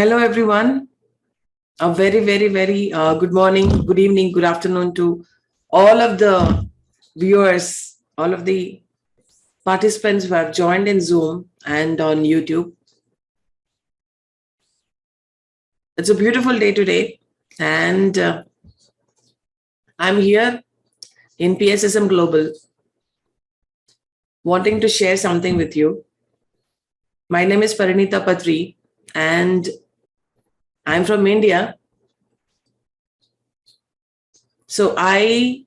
Hello, everyone. A very good morning, good evening, good afternoon to all of the viewers, all of the participants who have joined in Zoom and on YouTube. It's a beautiful day today, and I'm here in PSSM Global wanting to share something with you. My name is Parinitha Patri, and I'm from India. So I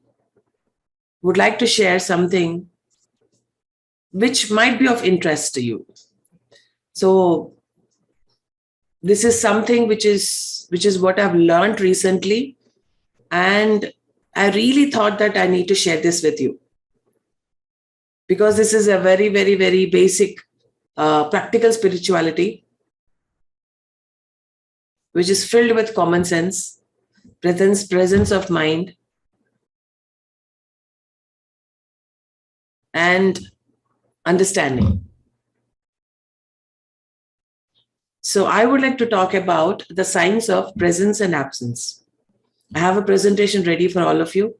would like to share something which might be of interest to you. So this is something which is what I've learned recently, and I really thought that I need to share this with you because this is a very basic practical spirituality which is filled with common sense, presence of mind, and understanding. So I would like to talk about the science of presence and absence. I have a presentation ready for all of you.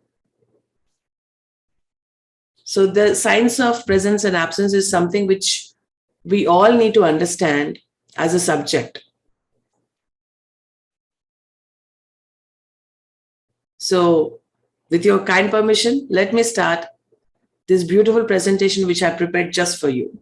So the science of presence and absence is something which we all need to understand as a subject. So with your kind permission, let me start this beautiful presentation which I prepared just for you.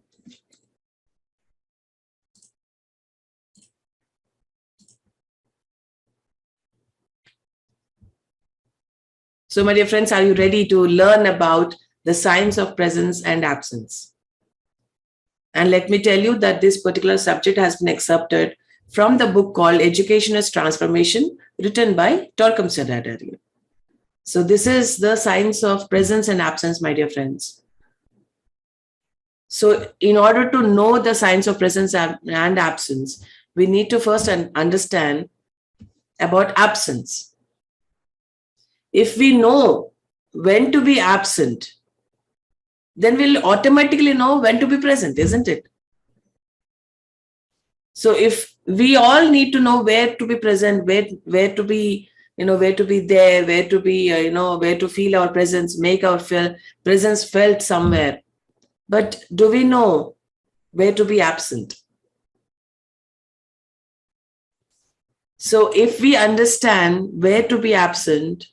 So my dear friends, are you ready to learn about the science of presence and absence? And let me tell you that this particular subject has been accepted from the book called Education as Transformation, written by 𝗕𝗿𝗵𝗆. So this is the science of presence and absence, my dear friends. So in order to know the science of presence and absence, we need to first understand about absence. If we know when to be absent, then we'll automatically know when to be present, isn't it? So if we all need to know where to be present, where to be, where to be there, where to be, where to feel our presence, make our presence felt somewhere. But do we know where to be absent? So if we understand where to be absent,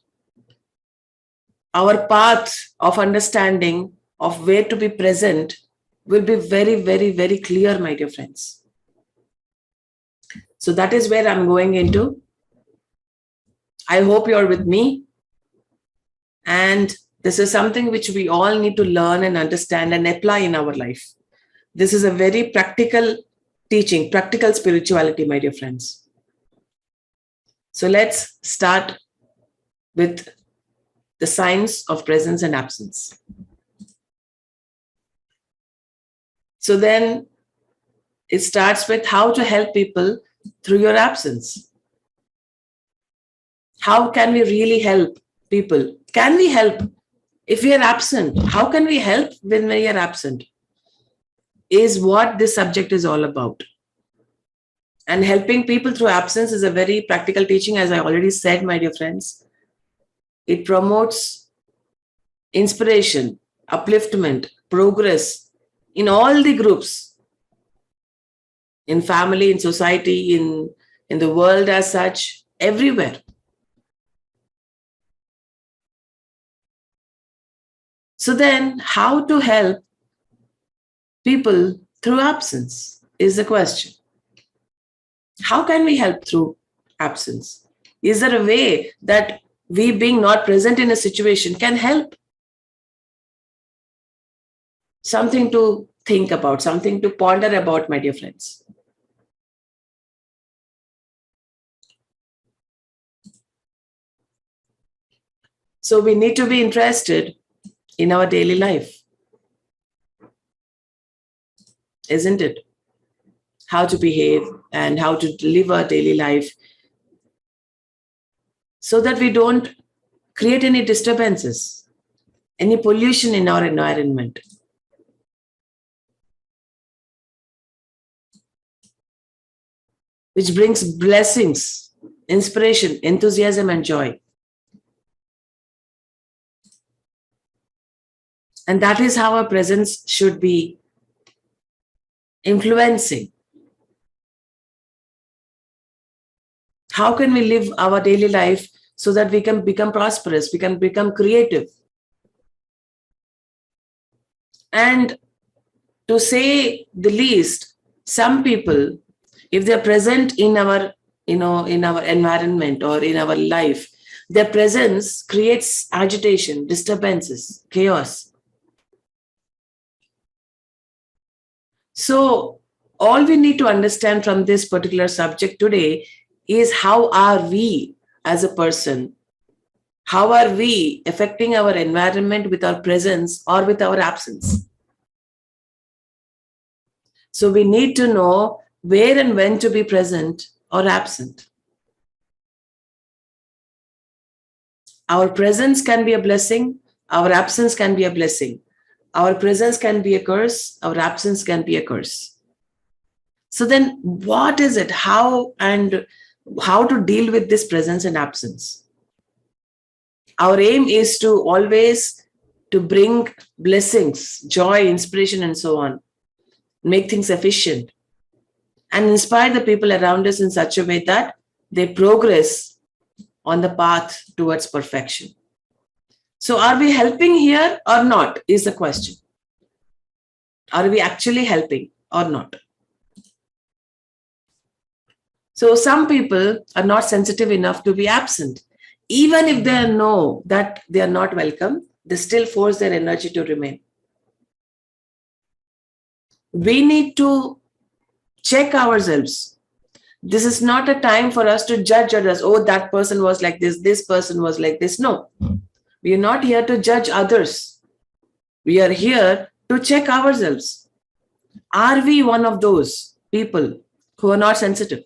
our path of understanding of where to be present will be very clear, my dear friends. So that is where I'm going into. I hope you're with me. And this is something which we all need to learn and understand and apply in our life. This is a very practical teaching, practical spirituality, my dear friends. So let's start with the science of presence and absence. So then it starts with how to help people through your absence. How can we really help people? Can we help if we are absent? How can we help when we are absent? Is what this subject is all about. And helping people through absence is a very practical teaching, as I already said, my dear friends. It promotes inspiration, upliftment, progress in all the groups, in family, in society, in the world as such, everywhere. So then, how to help people through absence is the question. How can we help through absence? Is there a way that we being not present in a situation can help? Something to think about, something to ponder about, my dear friends. So we need to be interested in our daily life, isn't it? How to behave and how to live our daily life so that we don't create any disturbances, any pollution in our environment. which brings blessings, inspiration, enthusiasm, and joy. And that is how our presence should be influencing. How can we live our daily life so that we can become prosperous, we can become creative? And to say the least, some people, if they're present in our, in our environment or in our life, their presence creates agitation, disturbances, chaos. So all we need to understand from this particular subject today is how are we as a person, how are we affecting our environment with our presence or with our absence? So we need to know where and when to be present or absent. Our presence can be a blessing, our absence can be a blessing. Our presence can be a curse, our absence can be a curse. So then what is it? How to deal with this presence and absence? Our aim is to always to bring blessings, joy, inspiration, and so on. Make things efficient and inspire the people around us in such a way that they progress on the path towards perfection. So are we helping here or not is the question. Are we actually helping or not? So some people are not sensitive enough to be absent. Even if they know that they are not welcome, they still force their energy to remain. We need to check ourselves. This is not a time for us to judge others. Oh, that person was like this, this person was like this. No. We are not here to judge others. We are here to check ourselves. Are we one of those people who are not sensitive?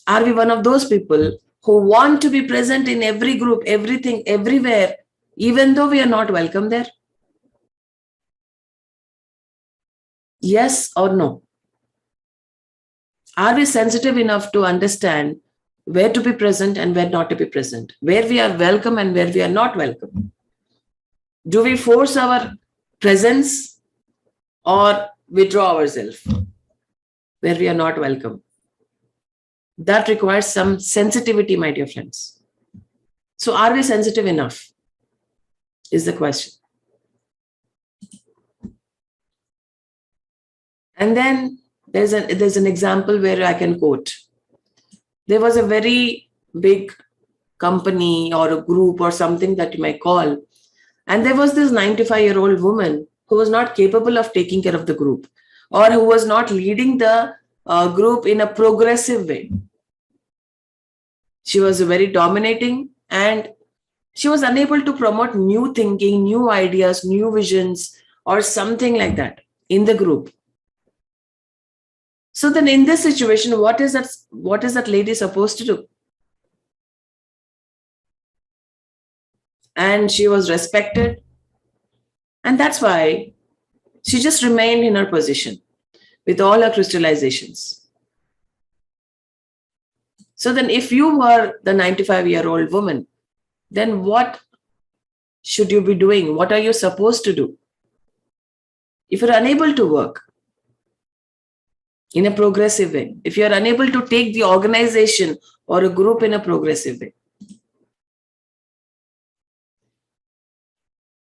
Are we one of those people who want to be present in every group, everything, everywhere, even though we are not welcome there? Yes or no? Are we sensitive enough to understand where to be present and where not to be present, where we are welcome and where we are not welcome? Do we force our presence or withdraw ourselves where we are not welcome? That requires some sensitivity, my dear friends. So are we sensitive enough is the question. And then there's an example where I can quote. There was a very big company or a group or something that you might call. And there was this 95-year-old woman who was not capable of taking care of the group or who was not leading the group in a progressive way. She was very dominating and she was unable to promote new thinking, new ideas, new visions or something like that in the group. So then in this situation, what is that lady supposed to do? And she was respected. And that's why she just remained in her position with all her crystallizations. So then if you were the 95-year-old woman, then what should you be doing? What are you supposed to do? If you're unable to work in a progressive way, if you're unable to take the organization or a group in a progressive way,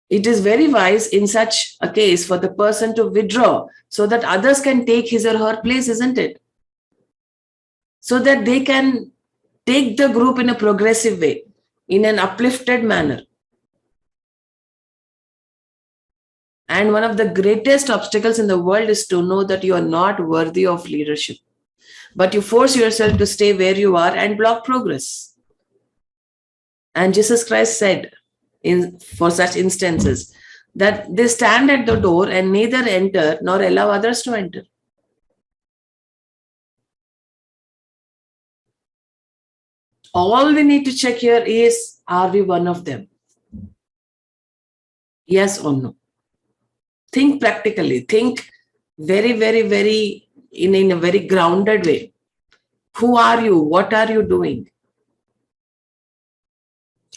it is very wise in such a case for the person to withdraw so that others can take his or her place, isn't it? So that they can take the group in a progressive way, in an uplifted manner. And one of the greatest obstacles in the world is to know that you are not worthy of leadership, but you force yourself to stay where you are and block progress. And Jesus Christ said, for such instances, that they stand at the door and neither enter nor allow others to enter. All we need to check here is, are we one of them? Yes or no? Think practically. Think very, very, very in a very grounded way. Who are you? What are you doing?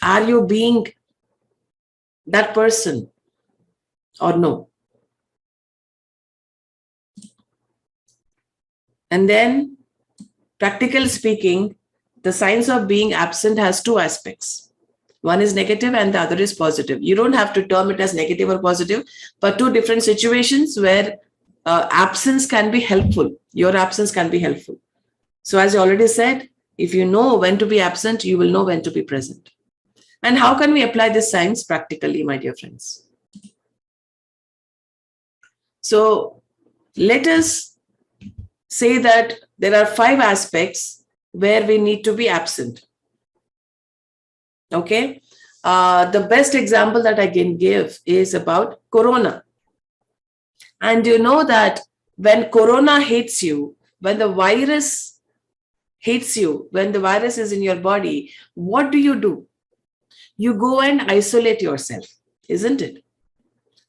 Are you being that person or no? And then, practically speaking, the science of being absent has two aspects. One is negative and the other is positive. You don't have to term it as negative or positive, but two different situations where absence can be helpful. Your absence can be helpful. So as I already said, if you know when to be absent, you will know when to be present. And how can we apply this science practically, my dear friends? So let us say that there are 5 aspects where we need to be absent. Okay. The best example that I can give is about Corona. And you know that when Corona hits you, when the virus hits you, when the virus is in your body, what do? You go and isolate yourself, isn't it?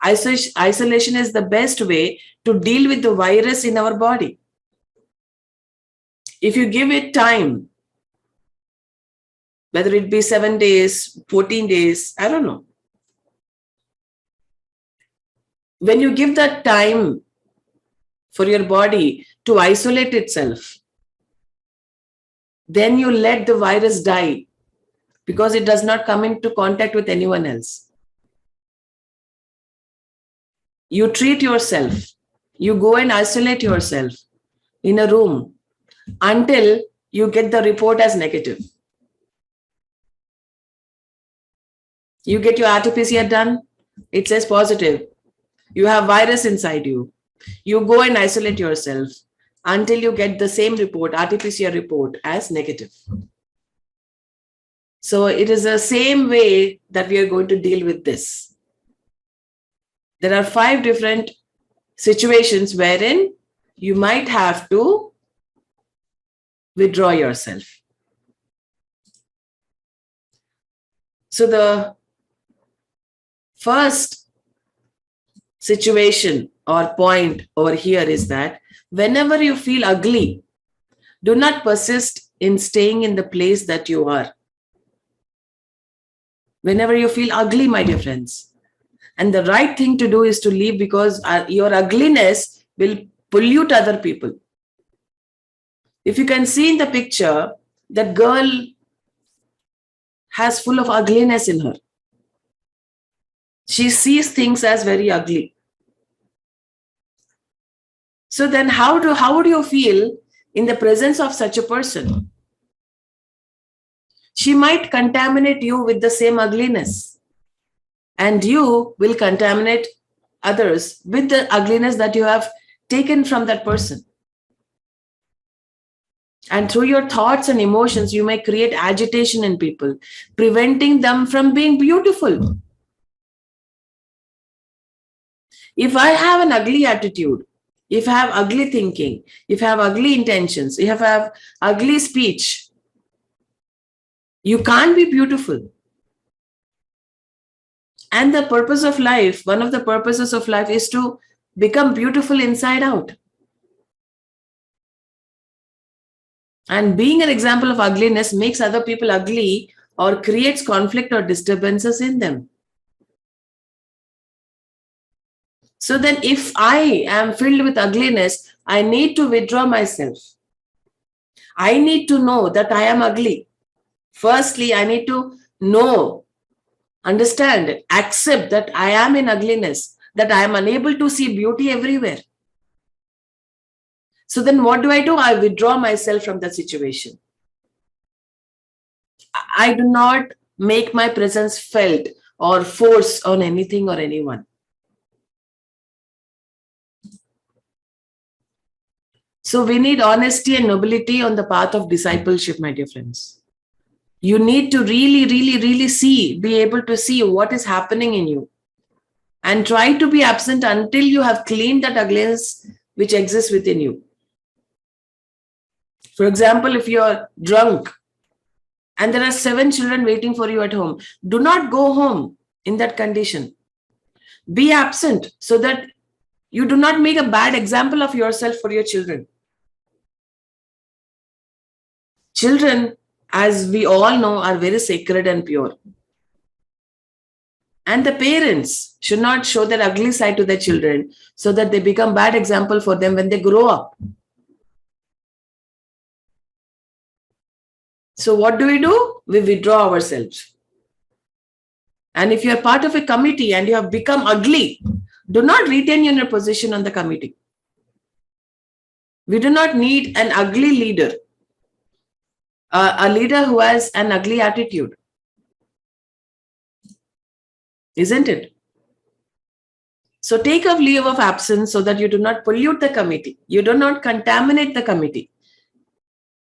Isolation is the best way to deal with the virus in our body. If you give it time, whether it be 7 days, 14 days, I don't know. When you give that time for your body to isolate itself, then you let the virus die because it does not come into contact with anyone else. You treat yourself. You go and isolate yourself in a room until you get the report as negative. You get your RT-PCR done, it says positive. You have virus inside you. You go and isolate yourself until you get the same report, RT-PCR report, as negative. So it is the same way that we are going to deal with this. There are 5 different situations wherein you might have to withdraw yourself. So the first situation or point over here is that whenever you feel ugly, do not persist in staying in the place that you are. Whenever you feel ugly, my dear friends, and the right thing to do is to leave, because your ugliness will pollute other people. If you can see in the picture, that girl has full of ugliness in her. She sees things as very ugly. So then how would you feel in the presence of such a person? She might contaminate you with the same ugliness, and you will contaminate others with the ugliness that you have taken from that person. And through your thoughts and emotions, you may create agitation in people, preventing them from being beautiful. If I have an ugly attitude, if I have ugly thinking, if I have ugly intentions, if I have ugly speech, you can't be beautiful. And the purpose of life, one of the purposes of life, is to become beautiful inside out. And being an example of ugliness makes other people ugly or creates conflict or disturbances in them. So then if I am filled with ugliness, I need to withdraw myself. I need to know that I am ugly. Firstly, I need to know, understand, accept that I am in ugliness, that I am unable to see beauty everywhere. So then what do? I withdraw myself from that situation. I do not make my presence felt or force on anything or anyone. So we need honesty and nobility on the path of discipleship, my dear friends. You need to really see, be able to see what is happening in you, and try to be absent until you have cleaned that ugliness which exists within you. For example, if you are drunk and there are 7 children waiting for you at home, do not go home in that condition. Be absent so that You do not make a bad example of yourself for your children. Children, as we all know, are very sacred and pure. And the parents should not show their ugly side to their children so that they become bad example for them when they grow up. So what do? We withdraw ourselves. And if you are part of a committee and you have become ugly, do not retain your position on the committee. We do not need an ugly leader, a leader who has an ugly attitude. Isn't it? So take a leave of absence so that you do not pollute the committee. You do not contaminate the committee.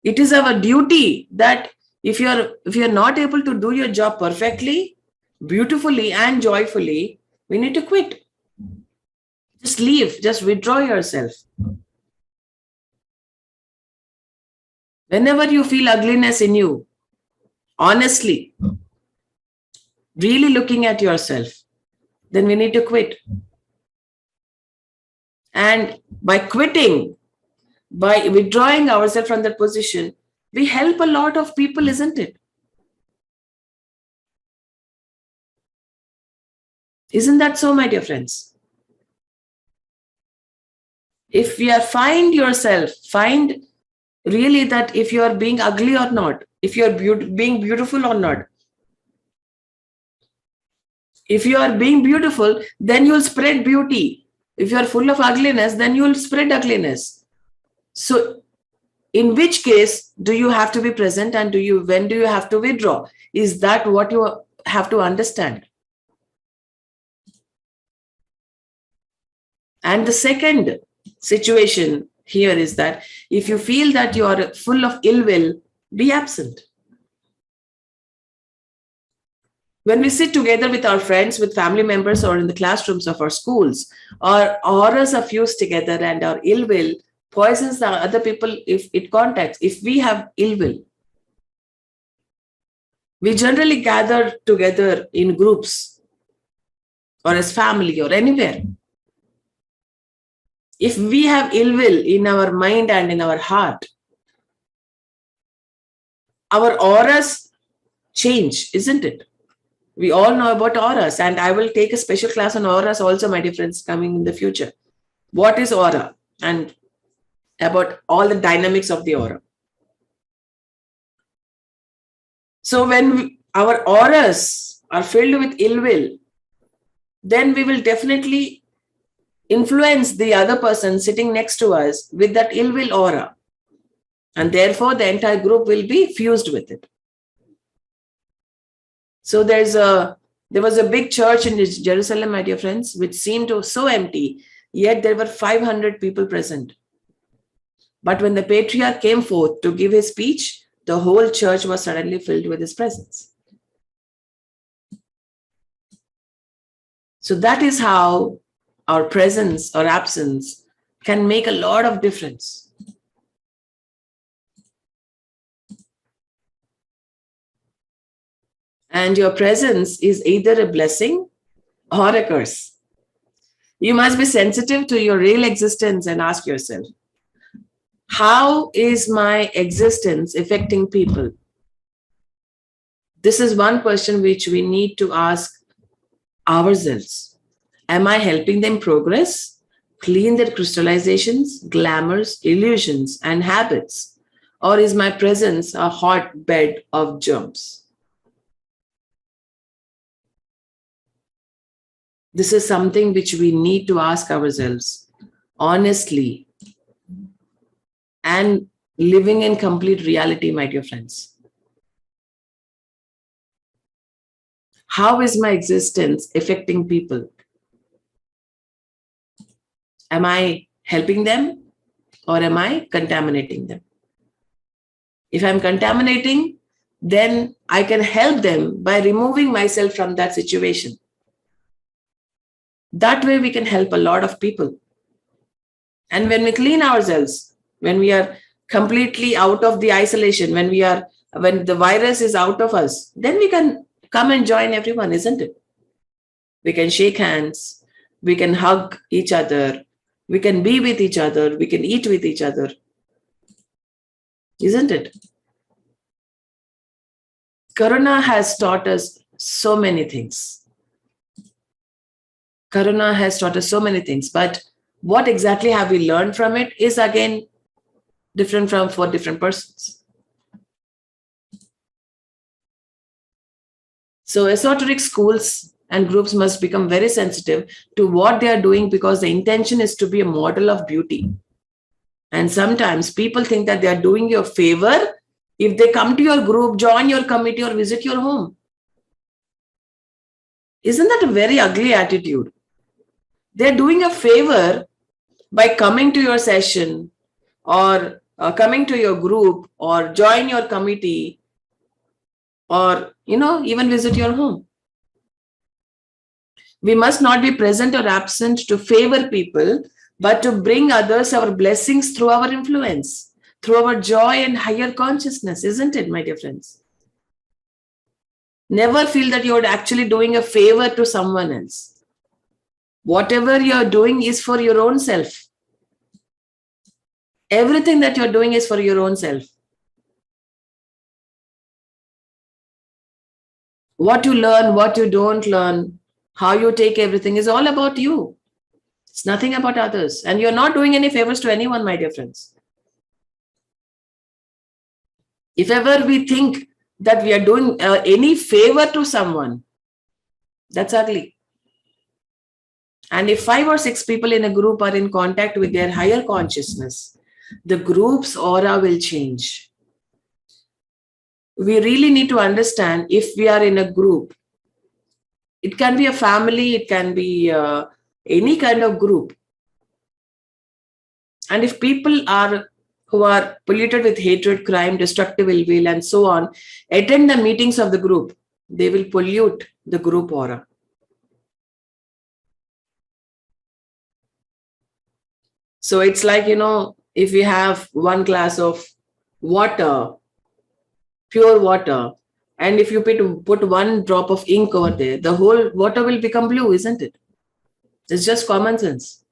It is our duty that if you're not able to do your job perfectly, beautifully and joyfully, we need to quit. Just leave, just withdraw yourself. Whenever you feel ugliness in you, honestly, really looking at yourself, then we need to quit. And by quitting, by withdrawing ourselves from that position, we help a lot of people, isn't it? Isn't that so, my dear friends? If you find really that if you are being ugly or not, if you are being beautiful or not. If you are being beautiful, then you will spread beauty. If you are full of ugliness, then you will spread ugliness. So in which case do you have to be present and when do you have to withdraw? Is that what you have to understand? And the second situation here is that if you feel that you are full of ill will, be absent. When we sit together with our friends, with family members, or in the classrooms of our schools, our auras are fused together and our ill will poisons the other people if it contacts. If we have ill will, we generally gather together in groups or as family or anywhere. If we have ill will in our mind and in our heart, our auras change, isn't it? We all know about auras, and I will take a special class on auras also, my dear friends, coming in the future. What is aura? And about all the dynamics of the aura. So when our auras are filled with ill will, then we will definitely influence the other person sitting next to us with that ill will aura. And therefore, the entire group will be fused with it. So there was a big church in Jerusalem, my dear friends, which seemed so empty, yet there were 500 people present. But when the patriarch came forth to give his speech, the whole church was suddenly filled with his presence. So that is how our presence or absence can make a lot of difference. And your presence is either a blessing or a curse. You must be sensitive to your real existence and ask yourself, how is my existence affecting people? This is one question which we need to ask ourselves. Am I helping them progress, clean their crystallizations, glamours, illusions, and habits? Or is my presence a hotbed of germs? This is something which we need to ask ourselves honestly and living in complete reality, my dear friends. How is my existence affecting people? Am I helping them or am I contaminating them? If I'm contaminating, then I can help them by removing myself from that situation. That way we can help a lot of people. And when we clean ourselves, when we are completely out of the isolation, when the virus is out of us, then we can come and join everyone, isn't it? We can shake hands, we can hug each other, We can be with each other. We can eat with each other. Isn't it? Corona has taught us so many things. Corona has taught us so many things. But what exactly have we learned from it is again different for different persons. So esoteric schools and groups must become very sensitive to what they are doing, because the intention is to be a model of beauty. And sometimes people think that they are doing you a favor if they come to your group, join your committee, or visit your home. Isn't that a very ugly attitude? They're doing a favor by coming to your session or coming to your group or join your committee or, even visit your home. We must not be present or absent to favor people, but to bring others our blessings through our influence, through our joy and higher consciousness, isn't it, my dear friends? Never feel that you're actually doing a favor to someone else. Whatever you're doing is for your own self. Everything that you're doing is for your own self. What you learn, what you don't learn, how you take everything is all about you. It's nothing about others. And you're not doing any favors to anyone, my dear friends. If ever we think that we are doing any favor to someone, that's ugly. And if 5 or 6 people in a group are in contact with their higher consciousness, the group's aura will change. We really need to understand, if we are in a group, it can be a family, it can be any kind of group. And if people who are polluted with hatred, crime, destructive ill will, and so on, attend the meetings of the group, they will pollute the group aura. So it's like, if we have one glass of water, pure water, and if you put one drop of ink over there, the whole water will become blue, isn't it? It's just common sense.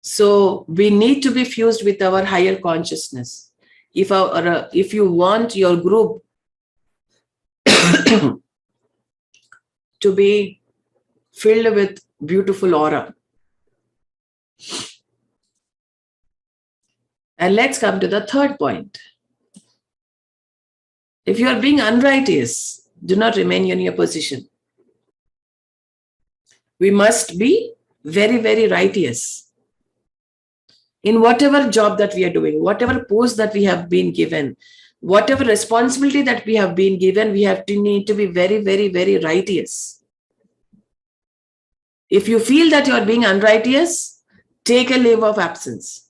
So we need to be fused with our higher consciousness. If you want your group to be filled with beautiful aura. And let's come to the third point. If you are being unrighteous, do not remain in your position. We must be very, very righteous. In whatever job that we are doing, whatever post that we have been given, whatever responsibility that we have been given, we need to be very, very, very righteous. If you feel that you are being unrighteous, take a leave of absence.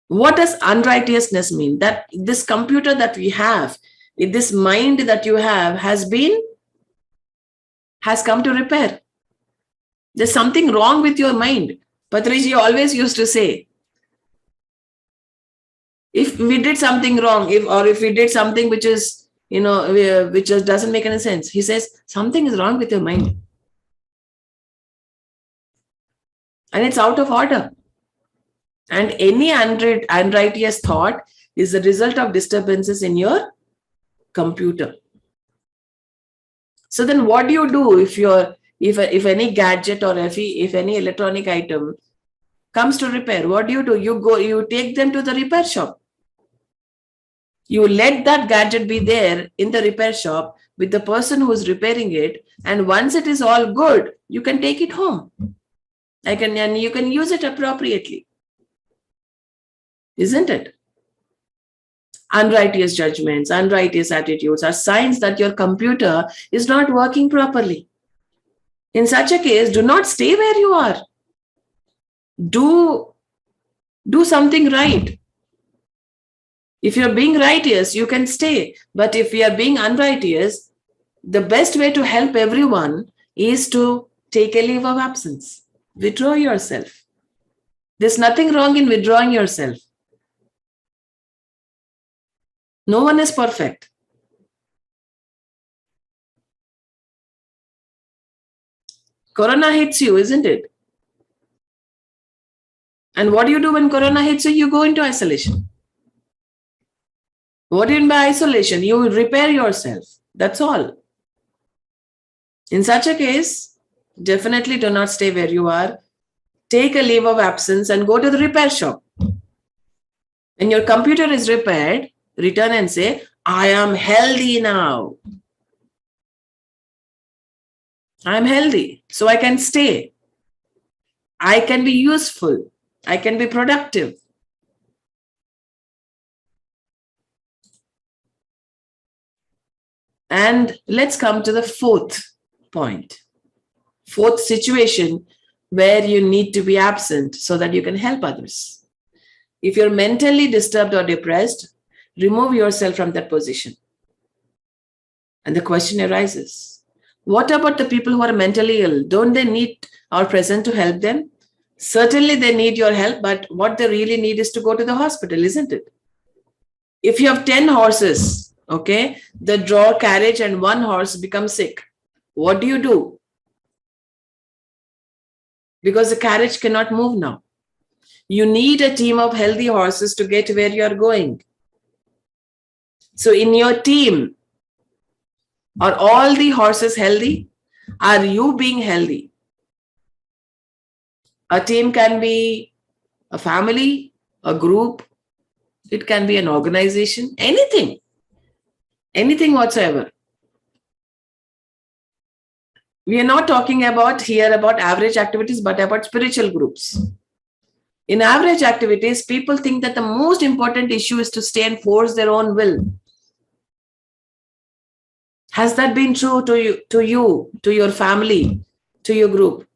What does unrighteousness mean? That this computer that we have, this mind that you have has come to repair. There's something wrong with your mind. Patriji always used to say, if we did something wrong, if we did something which is, which just doesn't make any sense, he says, something is wrong with your mind. And it's out of order. And any unrighteous thought is the result of disturbances in your computer. So then what do you do if any gadget or if any electronic item comes to repair? What do? You take them to the repair shop. You let that gadget be there in the repair shop with the person who is repairing it. And once it is all good, you can take it home. And you can use it appropriately. Isn't it? Unrighteous judgments, unrighteous attitudes are signs that your computer is not working properly. In such a case, do not stay where you are. Do something right. If you're being righteous, you can stay. But if you are being unrighteous, the best way to help everyone is to take a leave of absence. Withdraw yourself. There's nothing wrong in withdrawing yourself. No one is perfect. Corona hits you, isn't it? And what do you do when Corona hits you? You go into isolation. What do you mean by isolation? You repair yourself. That's all. In such a case, definitely do not stay where you are. Take a leave of absence and go to the repair shop. When your computer is repaired, return and say, I am healthy now. I am healthy, so I can stay. I can be useful. I can be productive. And let's come to the fourth point. Fourth situation where you need to be absent so that you can help others. If you're mentally disturbed or depressed, remove yourself from that position. And the question arises, what about the people who are mentally ill? Don't they need our presence to help them? Certainly they need your help, but what they really need is to go to the hospital, isn't it? If you have 10 horses, okay, they draw carriage and one horse becomes sick. What do? Because the carriage cannot move now. You need a team of healthy horses to get where you are going. So in your team, are all the horses healthy? Are you being healthy? A team can be a family, a group. It can be an organization, anything whatsoever. We are not talking about average activities, but about spiritual groups. In average activities, people think that the most important issue is to stay and force their own will. Has that been true to you, to your family, to your group?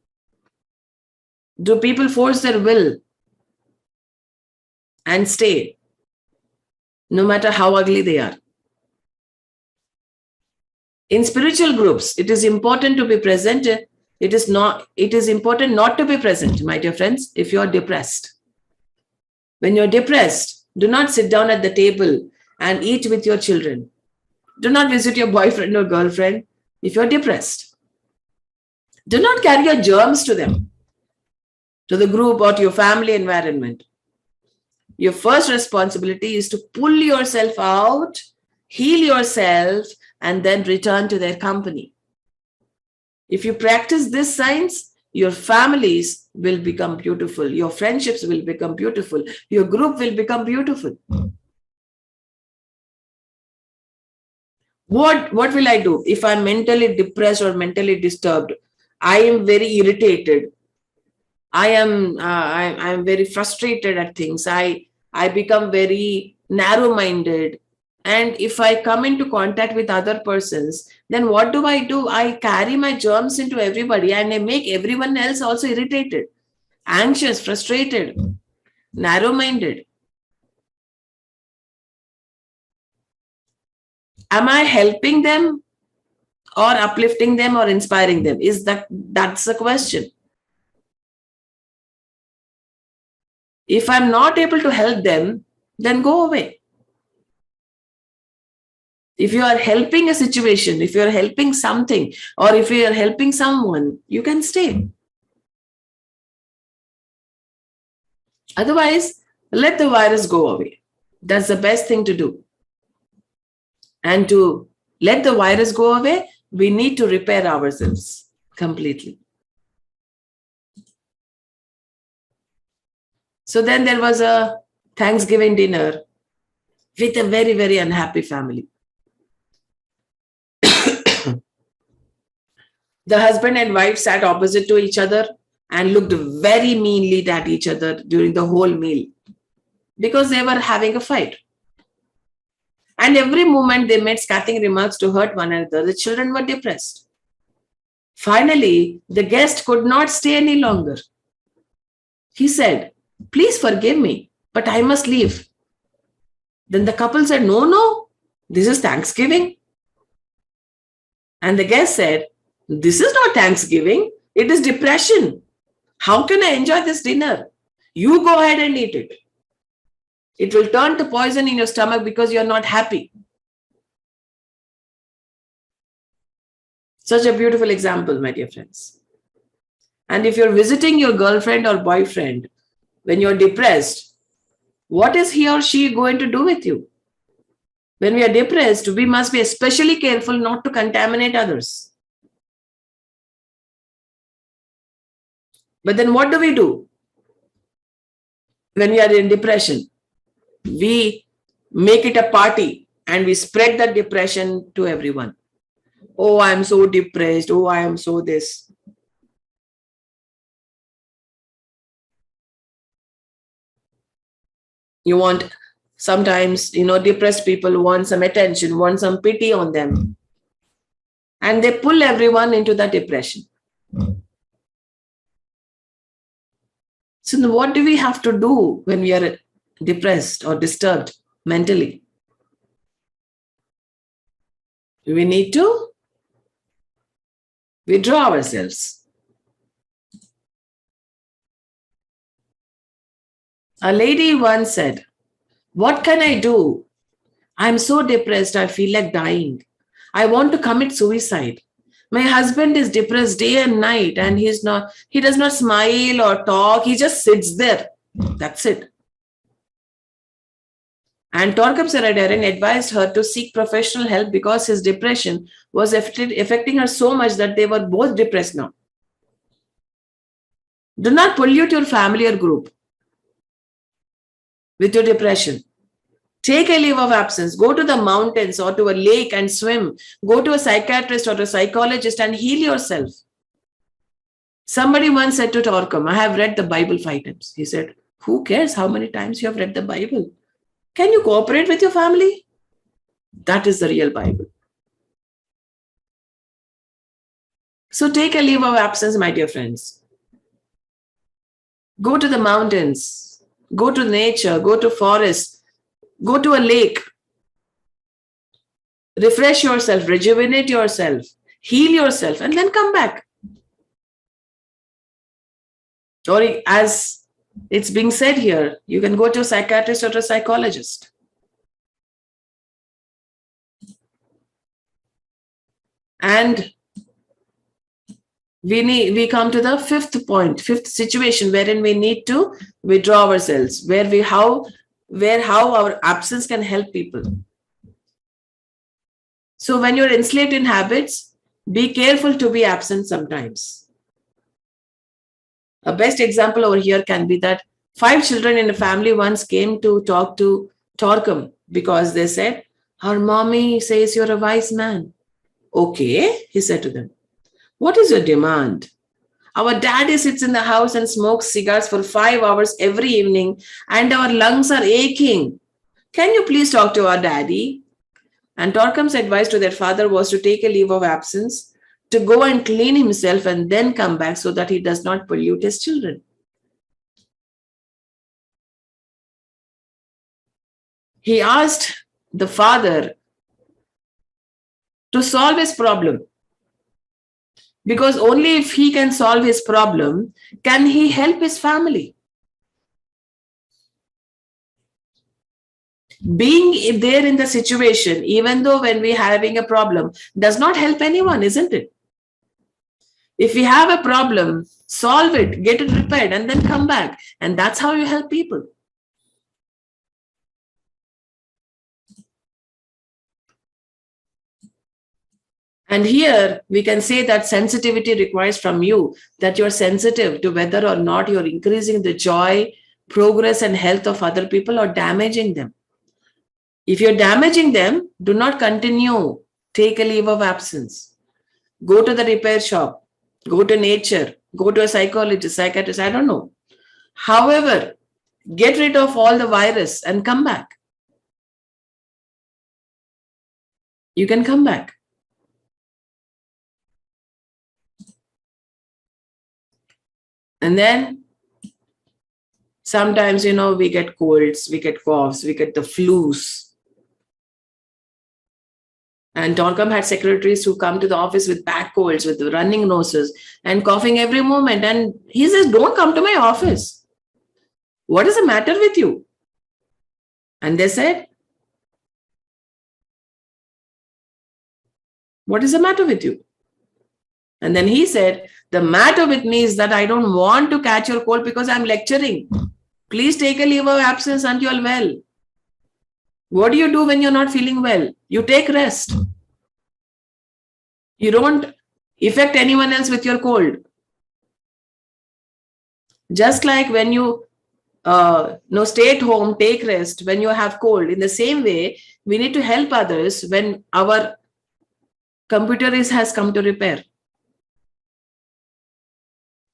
Do people force their will and stay, no matter how ugly they are? In spiritual groups, it is important to be present. It is important not to be present, my dear friends, if you are depressed. When you're depressed, do not sit down at the table and eat with your children. Do not visit your boyfriend or girlfriend if you're depressed. Do not carry your germs to them, to the group or to your family environment. Your first responsibility is to pull yourself out, heal yourself, and then return to their company. If you practice this science, your families will become beautiful. Your friendships will become beautiful. Your group will become beautiful. What will I do if I'm mentally depressed or mentally disturbed? I am very irritated. I am very frustrated at things. I become very narrow-minded. And if I come into contact with other persons, then what do? I carry my germs into everybody and I make everyone else also irritated, anxious, frustrated, narrow-minded. Am I helping them or uplifting them or inspiring them? That's the question. If I'm not able to help them, then go away. If you are helping a situation, if you are helping something, or if you are helping someone, you can stay. Otherwise, let the virus go away. That's the best thing to do. And to let the virus go away, we need to repair ourselves completely. So then there was a Thanksgiving dinner with a very, very unhappy family. The husband and wife sat opposite to each other and looked very meanly at each other during the whole meal because they were having a fight. And every moment they made scathing remarks to hurt one another. The children were depressed. Finally, the guest could not stay any longer. He said, "Please forgive me, but I must leave." Then the couple said, No, this is Thanksgiving. And the guest said, "This is not Thanksgiving. It is depression. How can I enjoy this dinner? You go ahead and eat it. It will turn to poison in your stomach because you're not happy." Such a beautiful example, my dear friends. And if you're visiting your girlfriend or boyfriend when you're depressed, what is he or she going to do with you? When we are depressed, we must be especially careful not to contaminate others. But then what do we do when we are in depression? We make it a party and we spread that depression to everyone. Oh, I'm so depressed. Oh, I am so this. You want, sometimes, depressed people want some attention, want some pity on them. And they pull everyone into that depression. So what do we have to do when we are depressed or disturbed mentally? We need to withdraw ourselves. A lady once said, "What can I do? I'm so depressed, I feel like dying. I want to commit suicide. My husband is depressed day and night and he does not smile or talk. He just sits there. That's it." And 𝗕𝗵𝗆 advised her to seek professional help because his depression was affecting her so much that they were both depressed now. Do not pollute your family or group with your depression. Take a leave of absence. Go to the mountains or to a lake and swim. Go to a psychiatrist or a psychologist and heal yourself. Somebody once said to 𝗕𝗵𝗆, "I have read the Bible 5 times. He said, "Who cares how many times you have read the Bible? Can you cooperate with your family?" That is the real Bible. So take a leave of absence, my dear friends. Go to the mountains. Go to nature. Go to forest. Go to a lake. Refresh yourself. Rejuvenate yourself. Heal yourself. And then come back. Or as it's being said here, you can go to a psychiatrist or a psychologist. And we come to the fifth situation wherein we need to withdraw ourselves, how our absence can help people. So when you're enslaved in habits, be careful to be absent sometimes. A best example over here can be that 5 children in a family once came to talk to 𝗕𝗵𝗆 because they said, "Our mommy says you're a wise man." "Okay," he said to them. "What is your demand? Our daddy sits in the house and smokes cigars for 5 hours every evening and our lungs are aching. Can you please talk to our daddy?" And 𝗕𝗵𝗆's advice to their father was to take a leave of absence, to go and clean himself and then come back so that he does not pollute his children. He asked the father to solve his problem, because only if he can solve his problem can he help his family. Being there in the situation, even though when we're having a problem, does not help anyone, isn't it? If we have a problem, solve it, get it repaired, and then come back. And that's how you help people. And here we can say that sensitivity requires from you that you're sensitive to whether or not you're increasing the joy, progress, and health of other people or damaging them. If you're damaging them, do not continue. Take a leave of absence. Go to the repair shop. Go to nature. Go to a psychologist, psychiatrist, I don't know. However, get rid of all the virus and come back. You can come back. And then sometimes, we get colds, we get coughs, we get the flus. And 𝗕𝗵𝗆 had secretaries who come to the office with bad colds, with running noses and coughing every moment. And he says, "Don't come to my office. What is the matter with you?" And they said, "What is the matter with you?" And then he said, The matter with me is that I don't want to catch your cold because I'm lecturing. Please take a leave of absence until you're well. What do you do when you're not feeling well? You take rest. You don't affect anyone else with your cold. Just like when you stay at home, take rest when you have cold. In the same way, we need to help others when our computer has come to repair.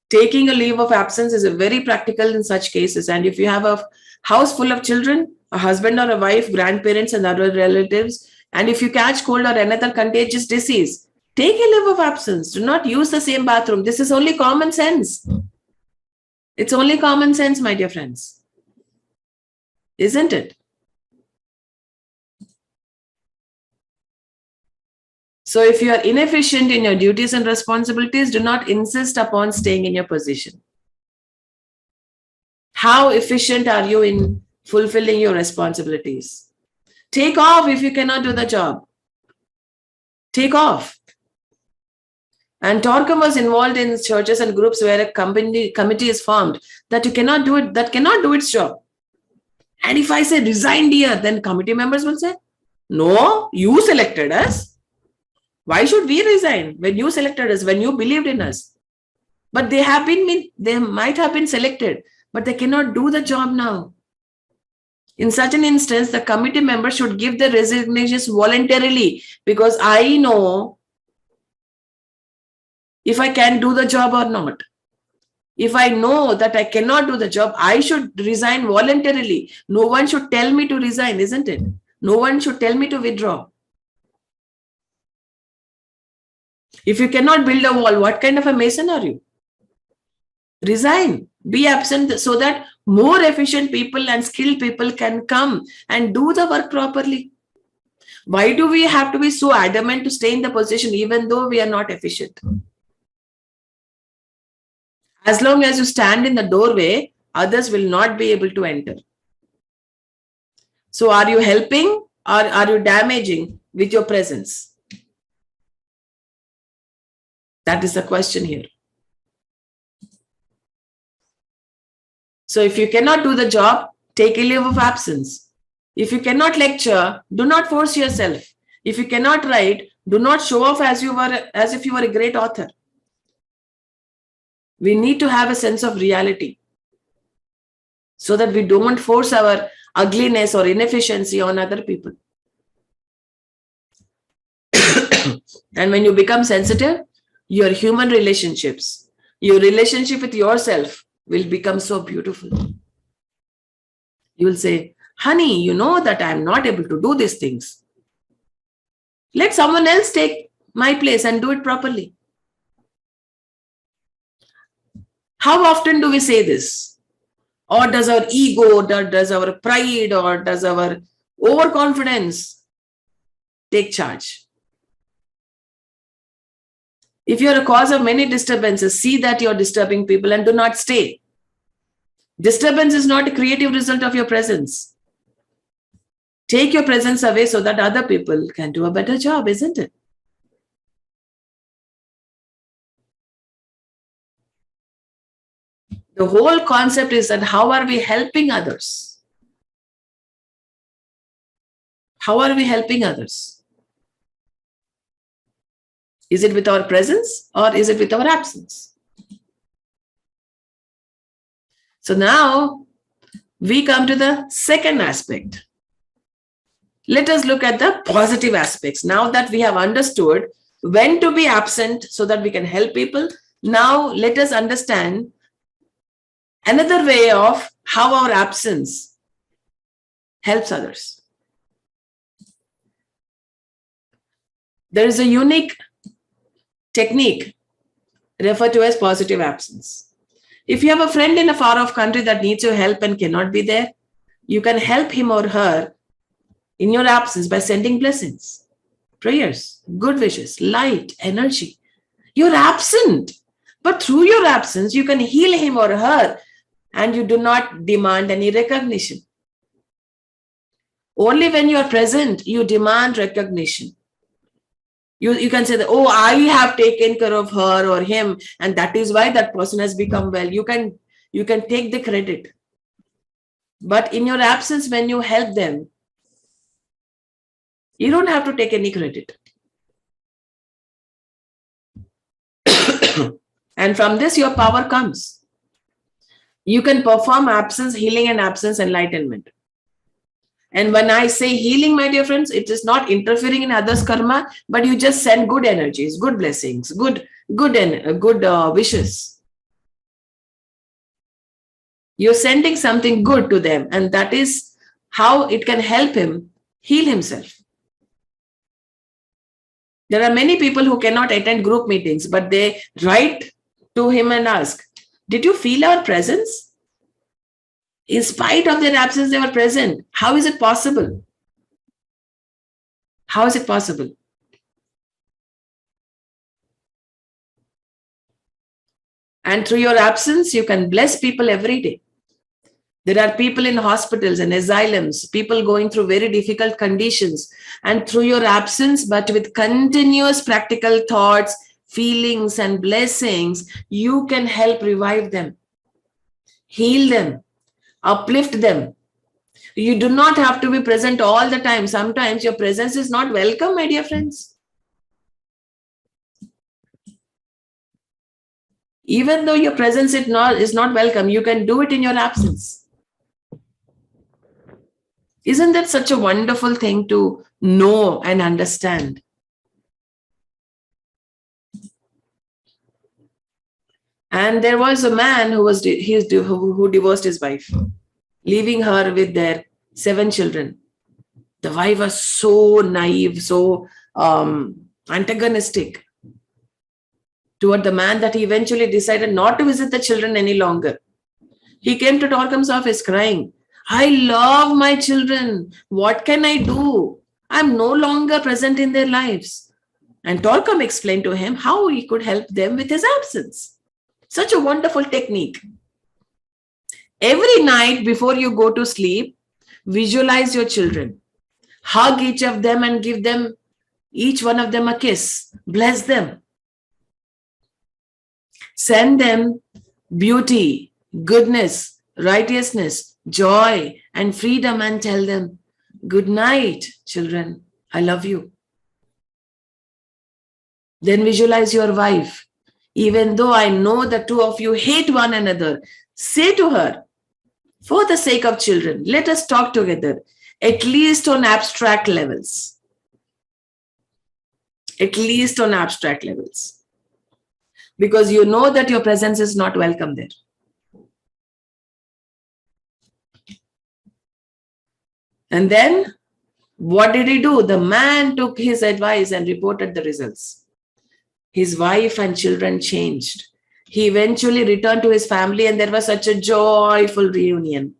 Taking a leave of absence is very practical in such cases. And if you have a house full of children, a husband or a wife, grandparents and other relatives, and if you catch cold or another contagious disease, take a leave of absence. Do not use the same bathroom. This is only common sense. It's only common sense, my dear friends. Isn't it? So if you are inefficient in your duties and responsibilities, do not insist upon staying in your position. How efficient are you in fulfilling your responsibilities? Take off if you cannot do the job. Take off. And 𝗕𝗏𝗵𝘆 was involved in churches and groups where a committee is formed that cannot do its job. And if I say resign dear, then committee members will say, no, you selected us. Why should we resign when you selected us, when you believed in us? But they might have been selected, but they cannot do the job now. In such an instance, the committee members should give their resignations voluntarily, because I know if I can do the job or not. If I know that I cannot do the job, I should resign voluntarily. No one should tell me to resign, isn't it? No one should tell me to withdraw. If you cannot build a wall, what kind of a mason are you? Resign. Be absent so that more efficient people and skilled people can come and do the work properly. Why do we have to be so adamant to stay in the position even though we are not efficient? As long as you stand in the doorway, others will not be able to enter. So are you helping or are you damaging with your presence? That is the question here. So if you cannot do the job, take a leave of absence. If you cannot lecture, do not force yourself. If you cannot write, do not show off as if you were a great author. We need to have a sense of reality so that we don't force our ugliness or inefficiency on other people. And when you become sensitive, your human relationships, your relationship with yourself will become so beautiful. You will say, honey, you know that I am not able to do these things. Let someone else take my place and do it properly. How often do we say this? Or does our ego, does our pride, or does our overconfidence take charge? If you are a cause of many disturbances, see that you are disturbing people and do not stay. Disturbance is not a creative result of your presence. Take your presence away so that other people can do a better job, isn't it? The whole concept is that how are we helping others? How are we helping others? Is it with our presence or is it with our absence? So now we come to the second aspect. Let us look at the positive aspects. Now that we have understood when to be absent so that we can help people, now let us understand another way of how our absence helps others. There is a unique technique referred to as positive absence. If you have a friend in a far-off country that needs your help and cannot be there, you can help him or her in your absence by sending blessings, prayers, good wishes, light, energy. You're absent, but through your absence, you can heal him or her and you do not demand any recognition. Only when you are present, you demand recognition. You can say that, oh, I have taken care of her or him, and that is why that person has become well. You can take the credit. But in your absence, when you help them, you don't have to take any credit. And from this, your power comes. You can perform absence healing and absence enlightenment. And when I say healing, my dear friends, it is not interfering in others' karma, but you just send good energies, good blessings, good wishes. You're sending something good to them, and that is how it can help him heal himself. There are many people who cannot attend group meetings, but they write to him and ask, did you feel our presence? In spite of their absence, they were present. How is it possible? How is it possible? And through your absence, you can bless people every day. There are people in hospitals and asylums, people going through very difficult conditions. And through your absence, but with continuous practical thoughts, feelings, and blessings, you can help revive them, heal them, uplift them. You do not have to be present all the time. Sometimes your presence is not welcome, my dear friends. Even though your presence is not welcome, you can do it in your absence. Isn't that such a wonderful thing to know and understand? And there was a man who divorced his wife, leaving her with their 7 children. The wife was so naive, so antagonistic toward the man that he eventually decided not to visit the children any longer. He came to 𝗕𝗏𝗵's office crying, I love my children. What can I do? I'm no longer present in their lives. And 𝗕𝗏𝗵 explained to him how he could help them with his absence. Such a wonderful technique. Every night before you go to sleep, visualize your children. Hug each of them and give them, each one of them, a kiss. Bless them. Send them beauty, goodness, righteousness, joy, and freedom, and tell them, good night, children. I love you. Then visualize your wife. Even though I know the two of you hate one another, say to her, for the sake of children, let us talk together, at least on abstract levels. At least on abstract levels. Because you know that your presence is not welcome there. And then, what did he do? The man took his advice and reported the results. His wife and children changed. He eventually returned to his family, and there was such a joyful reunion.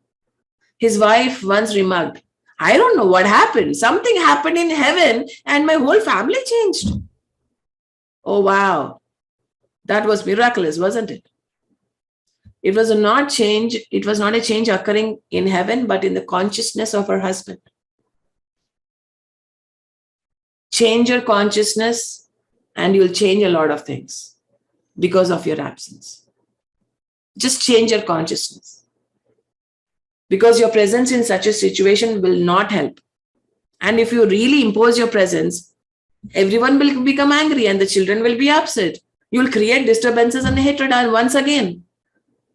His wife once remarked, I don't know what happened. Something happened in heaven and my whole family changed. Oh, wow. That was miraculous, wasn't it? It was not a change occurring in heaven, but in the consciousness of her husband. Change your consciousness and you'll change a lot of things because of your absence. Just change your consciousness. Because your presence in such a situation will not help. And if you really impose your presence, everyone will become angry and the children will be upset. You'll create disturbances and hatred once again.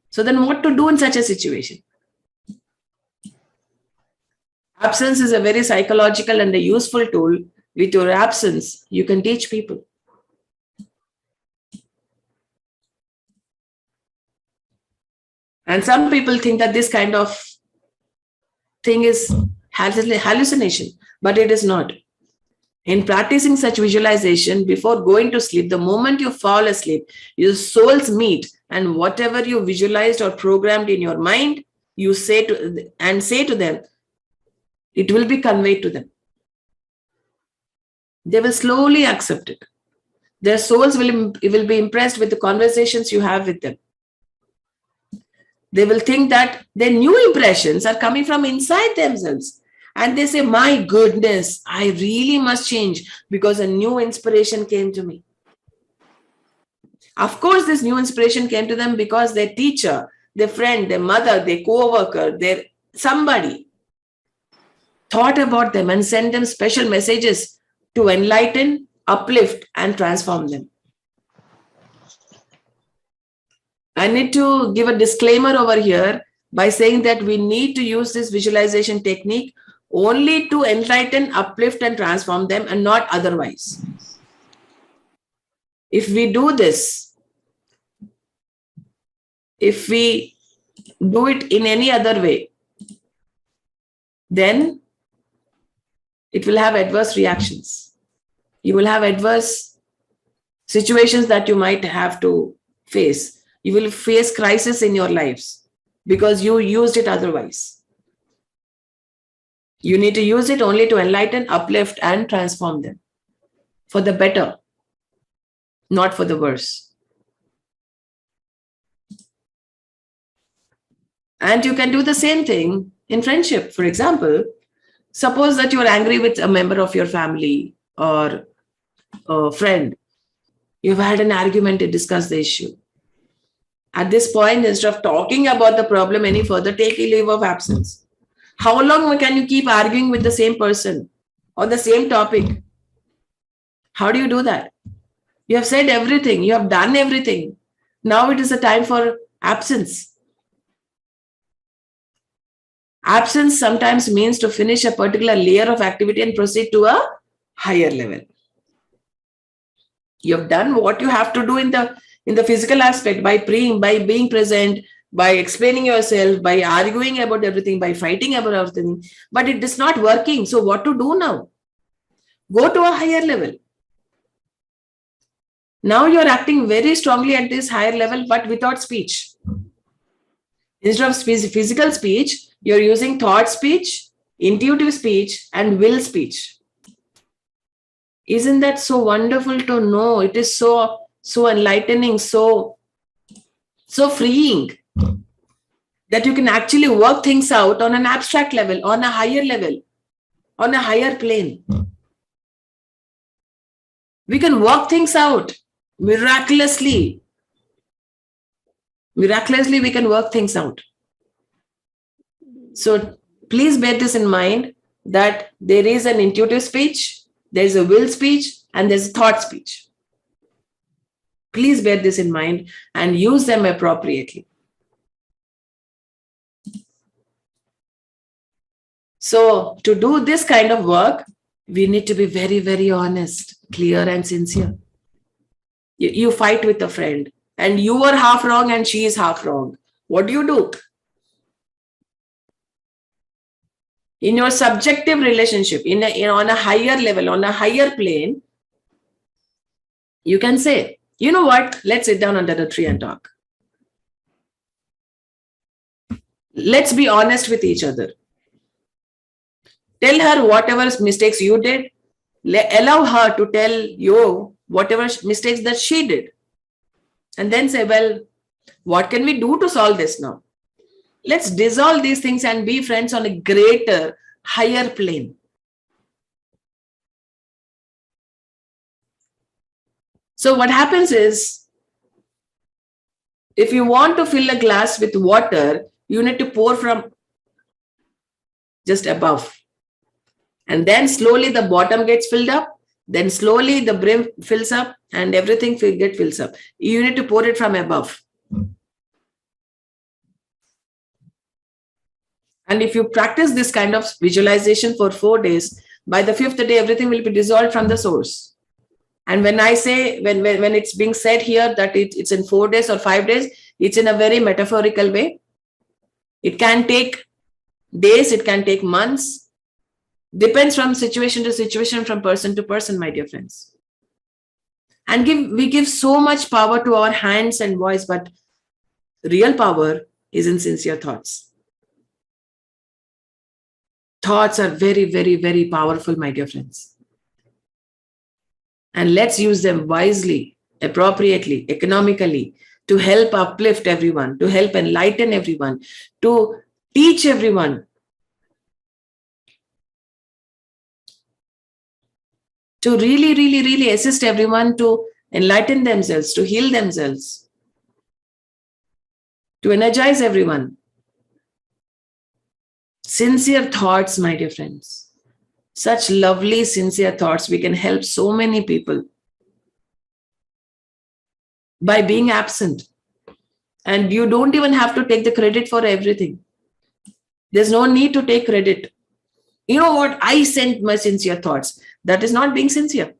So then what to do in such a situation? Absence is a very psychological and a useful tool. With your absence, you can teach people. And some people think that this kind of thing is hallucination, but it is not. In practicing such visualization, before going to sleep, the moment you fall asleep, your souls meet, and whatever you visualized or programmed in your mind, you say to them, it will be conveyed to them. They will slowly accept it. Their souls will be impressed with the conversations you have with them. They will think that their new impressions are coming from inside themselves. And they say, my goodness, I really must change because a new inspiration came to me. Of course, this new inspiration came to them because their teacher, their friend, their mother, their co-worker, their somebody thought about them and sent them special messages to enlighten, uplift, and transform them. I need to give a disclaimer over here by saying that we need to use this visualization technique only to enlighten, uplift, and transform them, and not otherwise. If we do this, if we do it in any other way, then it will have adverse reactions. You will have adverse situations that you might have to face. You will face crisis in your lives because you used it otherwise. You need to use it only to enlighten, uplift, and transform them for the better, not for the worse. And you can do the same thing in friendship. For example, suppose that you are angry with a member of your family or a friend. You've had an argument to discuss the issue. At this point, instead of talking about the problem any further, take a leave of absence. How long can you keep arguing with the same person on the same topic? How do you do that? You have said everything. You have done everything. Now it is a time for absence. Absence sometimes means to finish a particular layer of activity and proceed to a higher level. You have done what you have to do in the physical aspect by being present, by explaining yourself, by arguing about everything, by fighting about everything, but it is not working. So what to do now? Go to a higher level. Now you're acting very strongly at this higher level, but without speech. Instead of physical speech, you're using thought speech, intuitive speech, and will speech. Isn't that so wonderful to know? It is so enlightening, so freeing that you can actually work things out on an abstract level, on a higher level, on a higher plane. We can work things out miraculously. Miraculously, we can work things out. So please bear this in mind that there is an intuitive speech, there is a will speech, and there's a thought speech. Please bear this in mind and use them appropriately. So to do this kind of work, we need to be very, very honest, clear, and sincere. You fight with a friend and you are half wrong and she is half wrong. What do? In your subjective relationship, on a higher level, on a higher plane, you can say, you know what, let's sit down under the tree and talk. Let's be honest with each other. Tell her whatever mistakes you did. Allow her to tell you whatever mistakes that she did. And then say, well, what can we do to solve this now? Let's dissolve these things and be friends on a greater, higher plane. So what happens is, if you want to fill a glass with water, you need to pour from just above. And then slowly the bottom gets filled up. Then slowly the brim fills up and everything fills up. You need to pour it from above. And if you practice this kind of visualization for 4 days, by the 5th day, everything will be dissolved from the source. And when I say, when it's being said here that it's in 4 days or 5 days, it's in a very metaphorical way. It can take days, it can take months. Depends from situation to situation, from person to person, my dear friends. And we give so much power to our hands and voice, but real power is in sincere thoughts. Thoughts are very, very, very powerful, my dear friends. And let's use them wisely, appropriately, economically, to help uplift everyone, to help enlighten everyone, to teach everyone to really, really, really assist everyone to enlighten themselves, to heal themselves, to energize everyone. Sincere thoughts, my dear friends. Such lovely, sincere thoughts. We can help so many people by being absent. And you don't even have to take the credit for everything. There's no need to take credit. You know what? I sent my sincere thoughts. That is not being sincere.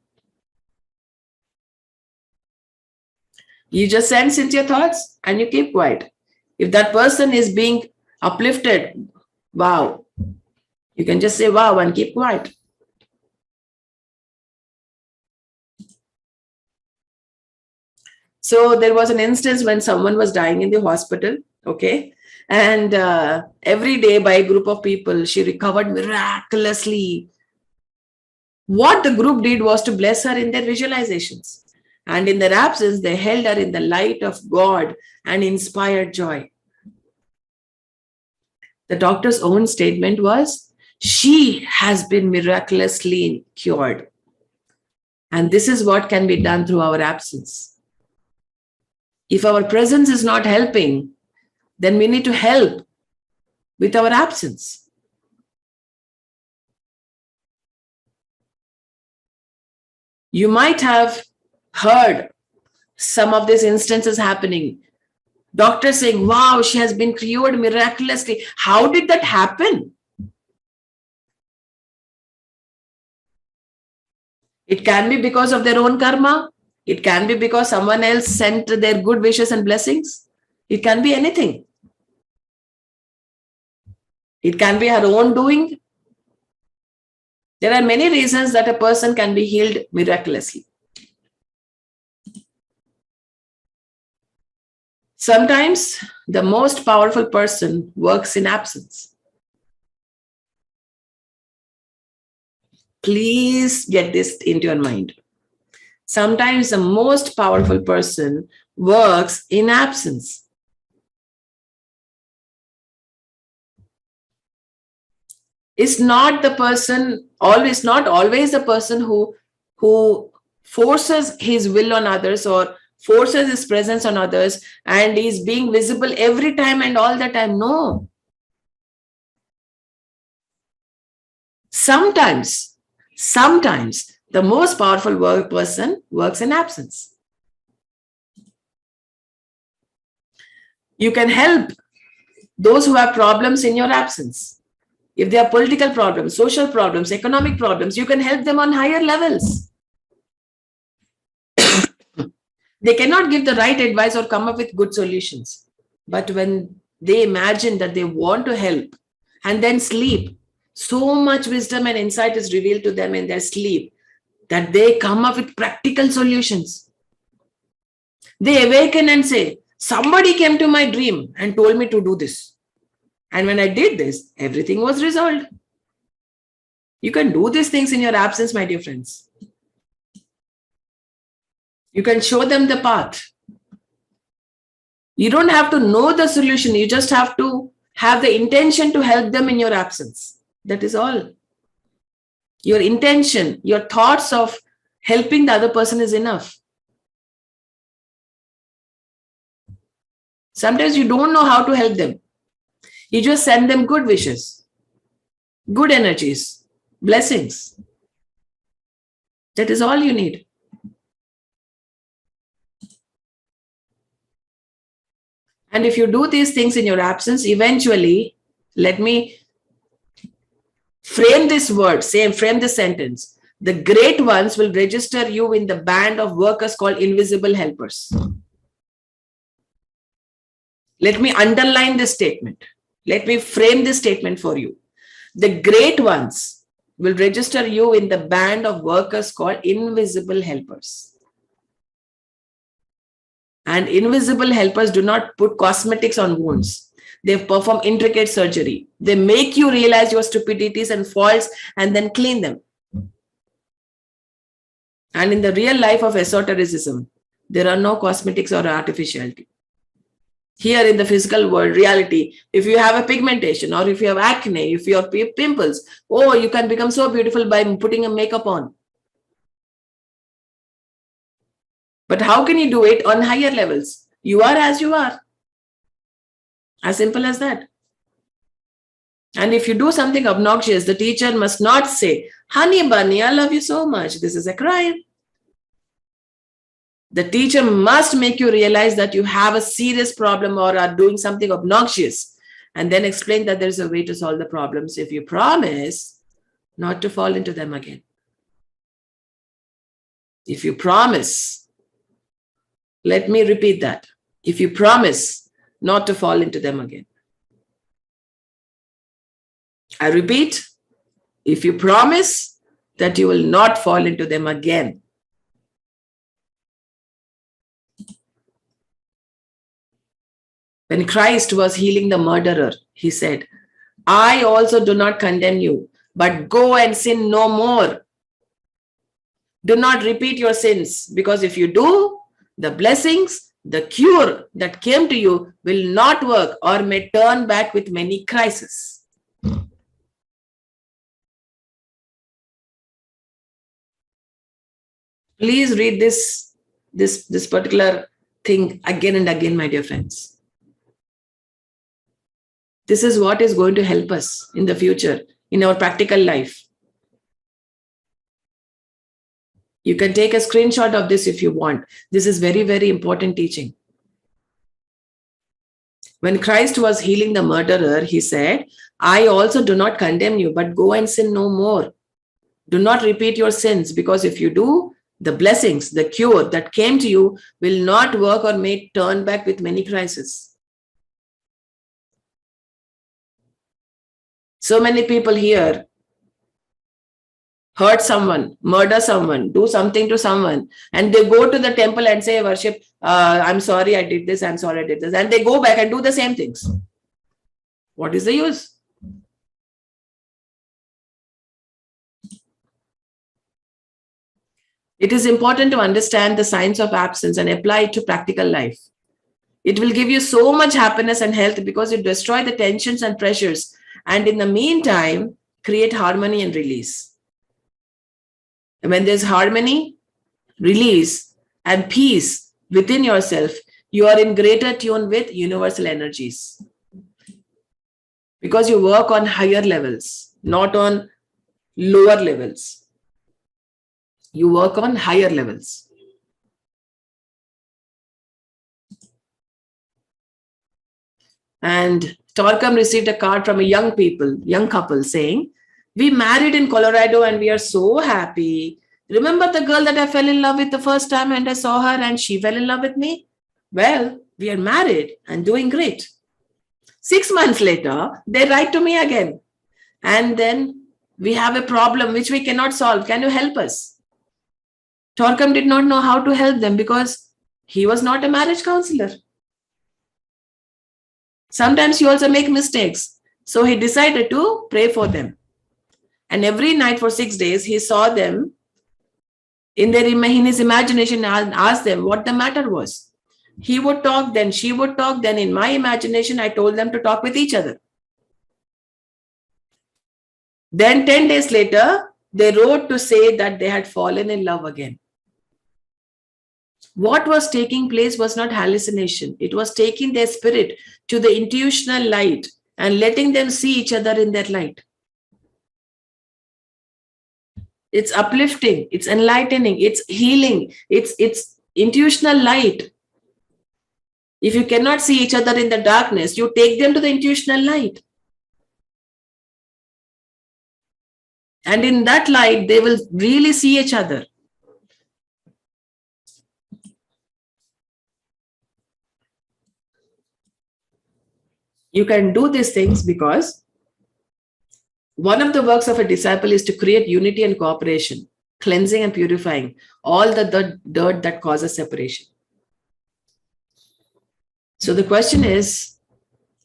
You just send sincere thoughts and you keep quiet. If that person is being uplifted, wow, you can just say wow and keep quiet. So there was an instance when someone was dying in the hospital, okay? And every day by a group of people, she recovered miraculously. What the group did was to bless her in their visualizations. And in their absence, they held her in the light of God and inspired joy. The doctor's own statement was, she has been miraculously cured. And this is what can be done through our absence. If our presence is not helping, then we need to help with our absence. You might have heard some of these instances happening. Doctors saying, wow, she has been cured miraculously. How did that happen? It can be because of their own karma. It can be because someone else sent their good wishes and blessings. It can be anything. It can be her own doing. There are many reasons that a person can be healed miraculously. Sometimes the most powerful person works in absence. Please get this into your mind. Sometimes the most powerful person works in absence. It's not the person, not always the person who forces his will on others or forces his presence on others and is being visible every time and all the time. No. Sometimes the most powerful person works in absence. You can help those who have problems in your absence. If they have political problems, social problems, economic problems, you can help them on higher levels. They cannot give the right advice or come up with good solutions. But when they imagine that they want to help and then sleep, so much wisdom and insight is revealed to them in their sleep that they come up with practical solutions. They awaken and say, somebody came to my dream and told me to do this. And when I did this, everything was resolved. You can do these things in your absence, my dear friends. You can show them the path. You don't have to know the solution. You just have to have the intention to help them in your absence. That is all. Your intention, your thoughts of helping the other person is enough. Sometimes you don't know how to help them. You just send them good wishes, good energies, blessings. That is all you need. And if you do these things in your absence, eventually, let me frame this word, frame this sentence. The great ones will register you in the band of workers called invisible helpers. Let me underline this statement. Let me frame this statement for you. The great ones will register you in the band of workers called invisible helpers. And invisible helpers do not put cosmetics on wounds. They perform intricate surgery. They make you realize your stupidities and faults and then clean them. And in the real life of esotericism, there are no cosmetics or artificiality. Here in the physical world, reality, if you have a pigmentation or if you have acne, if you have pimples, oh, you can become so beautiful by putting a makeup on. But how can you do it on higher levels? You are as you are. As simple as that. And if you do something obnoxious, the teacher must not say, "Honey bunny, I love you so much." This is a crime. The teacher must make you realize that you have a serious problem or are doing something obnoxious, and then explain that there's a way to solve the problems if you promise not to fall into them again. If you promise, let me repeat that. If you promise not to fall into them again. I repeat, if you promise that you will not fall into them again. When Christ was healing the murderer, he said, "I also do not condemn you, but go and sin no more. Do not repeat your sins, because if you do, the blessings, the cure that came to you will not work or may turn back with many crises." Please read this particular thing again and again, my dear friends. This is what is going to help us in the future, in our practical life. You can take a screenshot of this if you want. This is very, very important teaching. When Christ was healing the murderer, he said, "I also do not condemn you, but go and sin no more. Do not repeat your sins, because if you do, the blessings, the cure that came to you will not work or may turn back with many crises." So many people here hurt someone, murder someone, do something to someone, and they go to the temple and say, "Worship, I'm sorry I did this, I'm sorry I did this." And they go back and do the same things. What is the use? It is important to understand the science of absence and apply it to practical life. It will give you so much happiness and health because it destroys the tensions and pressures, and in the meantime, create harmony and release. And when there's harmony, release, and peace within yourself, you are in greater tune with universal energies. Because you work on higher levels, not on lower levels. You work on higher levels. And 𝗕𝗏𝗵 received a card from a young couple saying, "We married in Colorado and we are so happy. Remember the girl that I fell in love with the first time and I saw her and she fell in love with me? Well, we are married and doing great." 6 months later, they write to me again. And then, "We have a problem which we cannot solve. Can you help us?" 𝗕𝗏𝗵 did not know how to help them because he was not a marriage counselor. Sometimes you also make mistakes. So he decided to pray for them. And every night for 6 days, he saw them in his imagination and asked them what the matter was. He would talk, then she would talk. Then in my imagination, I told them to talk with each other. Then 10 days later, they wrote to say that they had fallen in love again. What was taking place was not hallucination. It was taking their spirit to the intuitional light and letting them see each other in that light. It's uplifting, it's enlightening, it's healing, it's intuitional light. If you cannot see each other in the darkness, you take them to the intuitional light. And in that light, they will really see each other. You can do these things because one of the works of a disciple is to create unity and cooperation, cleansing and purifying all the dirt that causes separation. So the question is,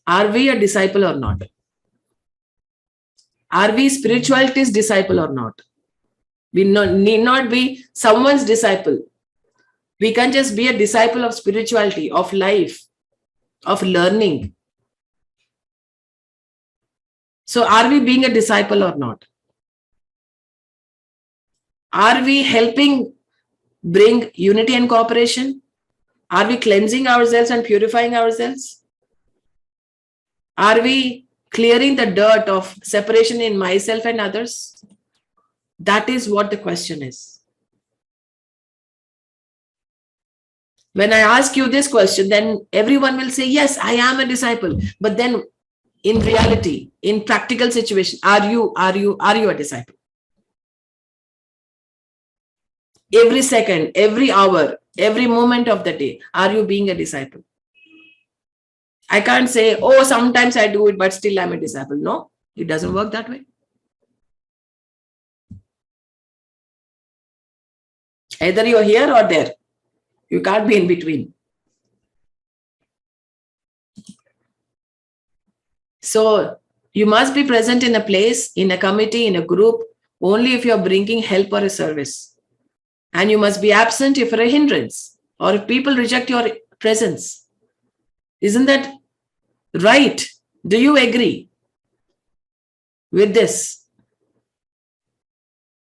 are we a disciple or not? Are we spirituality's disciple or not? We need not be someone's disciple. We can just be a disciple of spirituality, of life, of learning. So are we being a disciple or not? Are we helping bring unity and cooperation? Are we cleansing ourselves and purifying ourselves? Are we clearing the dirt of separation in myself and others? That is what the question is. When I ask you this question, then everyone will say, yes, I am a disciple. But then in reality, in practical situation, are you a disciple? Every second, every hour, every moment of the day, are you being a disciple? I can't say, oh, sometimes I do it, but still I'm a disciple. No, it doesn't work that way. Either you're here or there. You can't be in between. So you must be present in a place, in a committee, in a group, only if you're bringing help or a service. And you must be absent if you're a hindrance or if people reject your presence. Isn't that right? Do you agree with this?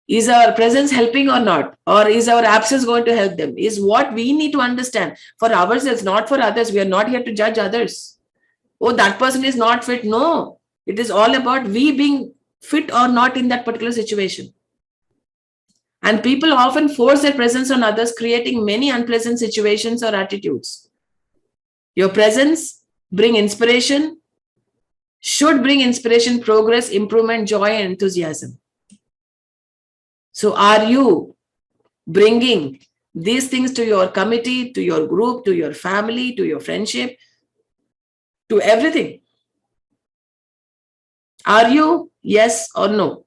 Is our presence helping or not? Or is our absence going to help them? Is what we need to understand for ourselves, not for others. We are not here to judge others. Oh, that person is not fit. No, it is all about we being fit or not in that particular situation. And people often force their presence on others, creating many unpleasant situations or attitudes. Your presence bring inspiration, should bring inspiration, progress, improvement, joy, and enthusiasm. So are you bringing these things to your committee, to your group, to your family, to your friendship, to everything? Are you? Yes or no?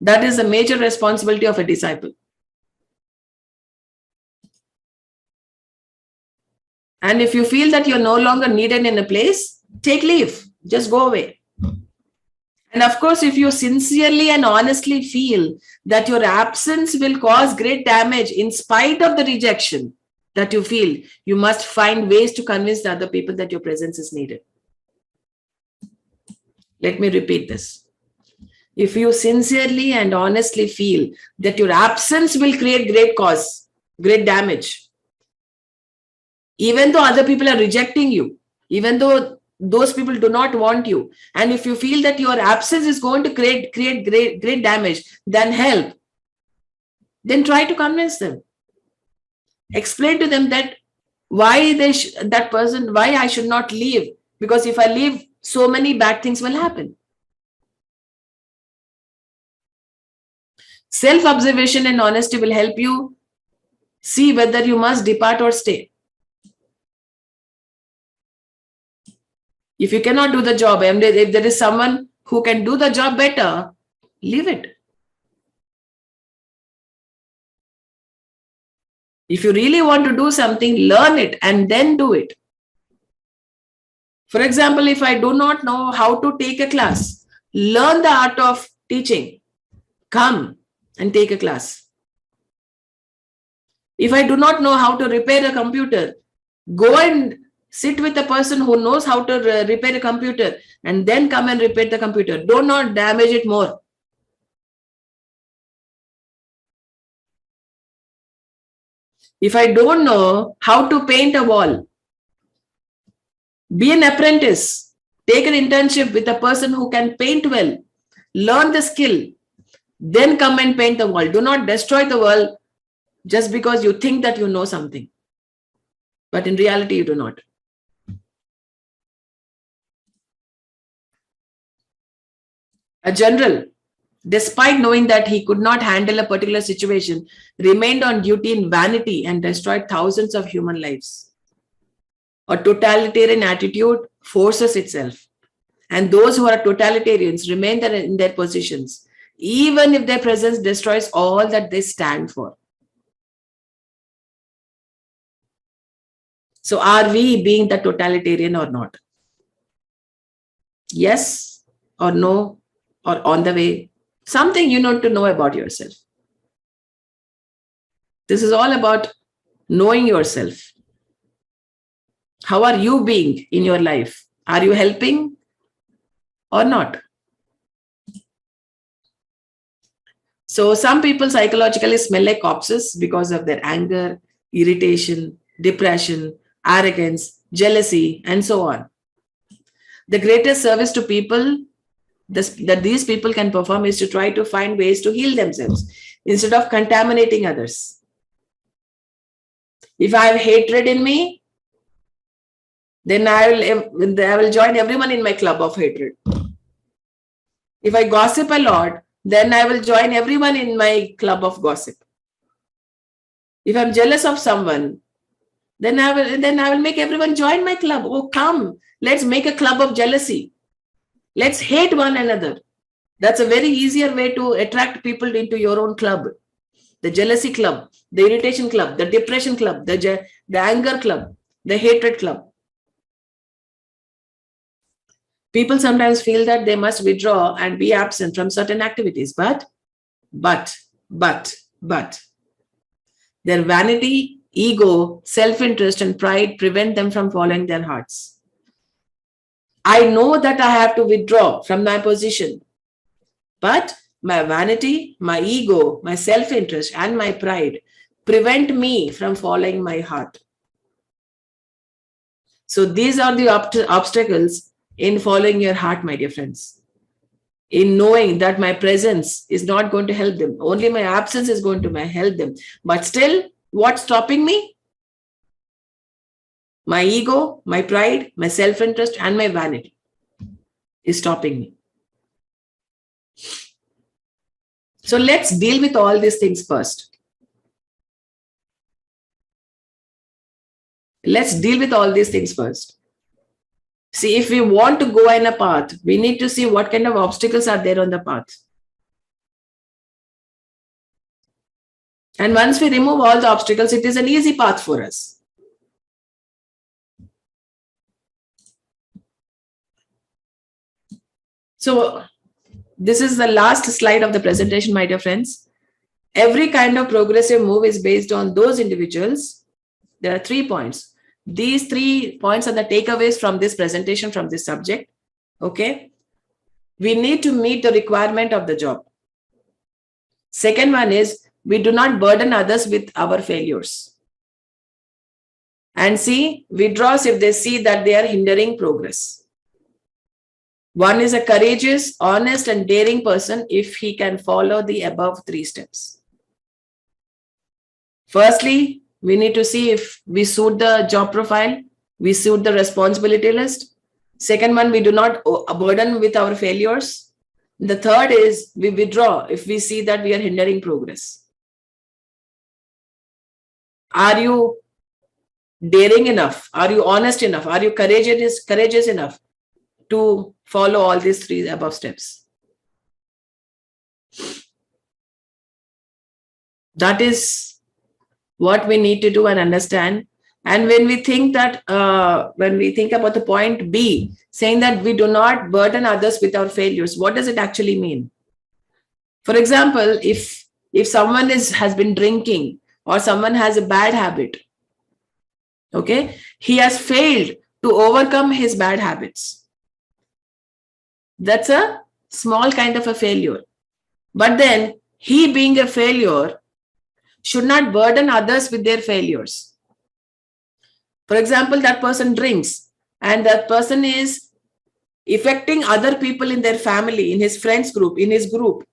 That is a major responsibility of a disciple. And if you feel that you're no longer needed in a place, take leave. Just go away. And of course, if you sincerely and honestly feel that your absence will cause great damage in spite of the rejection that you feel, you must find ways to convince the other people that your presence is needed. Let me repeat this. If you sincerely and honestly feel that your absence will create great damage, even though other people are rejecting you, even though those people do not want you, and if you feel that your absence is going to create great damage, then help. Then try to convince them. Explain to them that why I should not leave, because if I leave, so many bad things will happen. Self-observation and honesty will help you see whether you must depart or stay. If you cannot do the job, and if there is someone who can do the job better, leave it. If you really want to do something, learn it and then do it. For example, if I do not know how to take a class, learn the art of teaching. Come and take a class. If I do not know how to repair a computer, go and sit with a person who knows how to repair a computer and then come and repair the computer. Do not damage it more. If I don't know how to paint a wall, be an apprentice. Take an internship with a person who can paint well. Learn the skill. Then come and paint the wall. Do not destroy the wall just because you think that you know something. But in reality, you do not. A general, despite knowing that he could not handle a particular situation, remained on duty in vanity and destroyed thousands of human lives. A totalitarian attitude forces itself. And those who are totalitarians remain in their positions, even if their presence destroys all that they stand for. So are we being the totalitarian or not? Yes or no, or on the way? Something you need to know about yourself. This is all about knowing yourself. How are you being in your life? Are you helping or not? So some people psychologically smell like corpses because of their anger, irritation, depression, arrogance, jealousy, and so on. The greatest service to people that these people can perform is to try to find ways to heal themselves instead of contaminating others. If I have hatred in me, then I will join everyone in my club of hatred. If I gossip a lot, then I will join everyone in my club of gossip. If I'm jealous of someone, then I will make everyone join my club. Oh, come, let's make a club of jealousy. Let's hate one another. That's a very easier way to attract people into your own club. The jealousy club, the irritation club, the depression club, the anger club, the hatred club. People sometimes feel that they must withdraw and be absent from certain activities, but their vanity, ego, self-interest, and pride prevent them from following their hearts. I know that I have to withdraw from my position, but my vanity, my ego, my self-interest, and my pride prevent me from following my heart. So these are the obstacles in following your heart, my dear friends. In knowing that my presence is not going to help them. Only my absence is going to help them. But still, what's stopping me? My ego, my pride, my self-interest, and my vanity is stopping me. So let's deal with all these things first. Let's deal with all these things first. See, if we want to go in a path, we need to see what kind of obstacles are there on the path. And once we remove all the obstacles, it is an easy path for us. So this is the last slide of the presentation, my dear friends. Every kind of progressive move is based on those individuals. There are 3 points. These 3 points are the takeaways from this presentation, from this subject. Okay. We need to meet the requirement of the job. Second one is, we do not burden others with our failures. And C, withdraws if they see that they are hindering progress. One is a courageous, honest, and daring person if he can follow the above 3 steps. Firstly, we need to see if we suit the job profile, we suit the responsibility list. Second one, we do not burden with our failures. The third is we withdraw if we see that we are hindering progress. Are you daring enough? Are you honest enough? Are you courageous enough to follow all these 3 above steps? That is what we need to do and understand. And when we think that, when we think about the point B, saying that we do not burden others with our failures, what does it actually mean? For example, if someone has been drinking or someone has a bad habit, okay, he has failed to overcome his bad habits. That's a small kind of a failure. But then he, being a failure, should not burden others with their failures. For example, that person drinks and that person is affecting other people in their family, in his friends group, in his group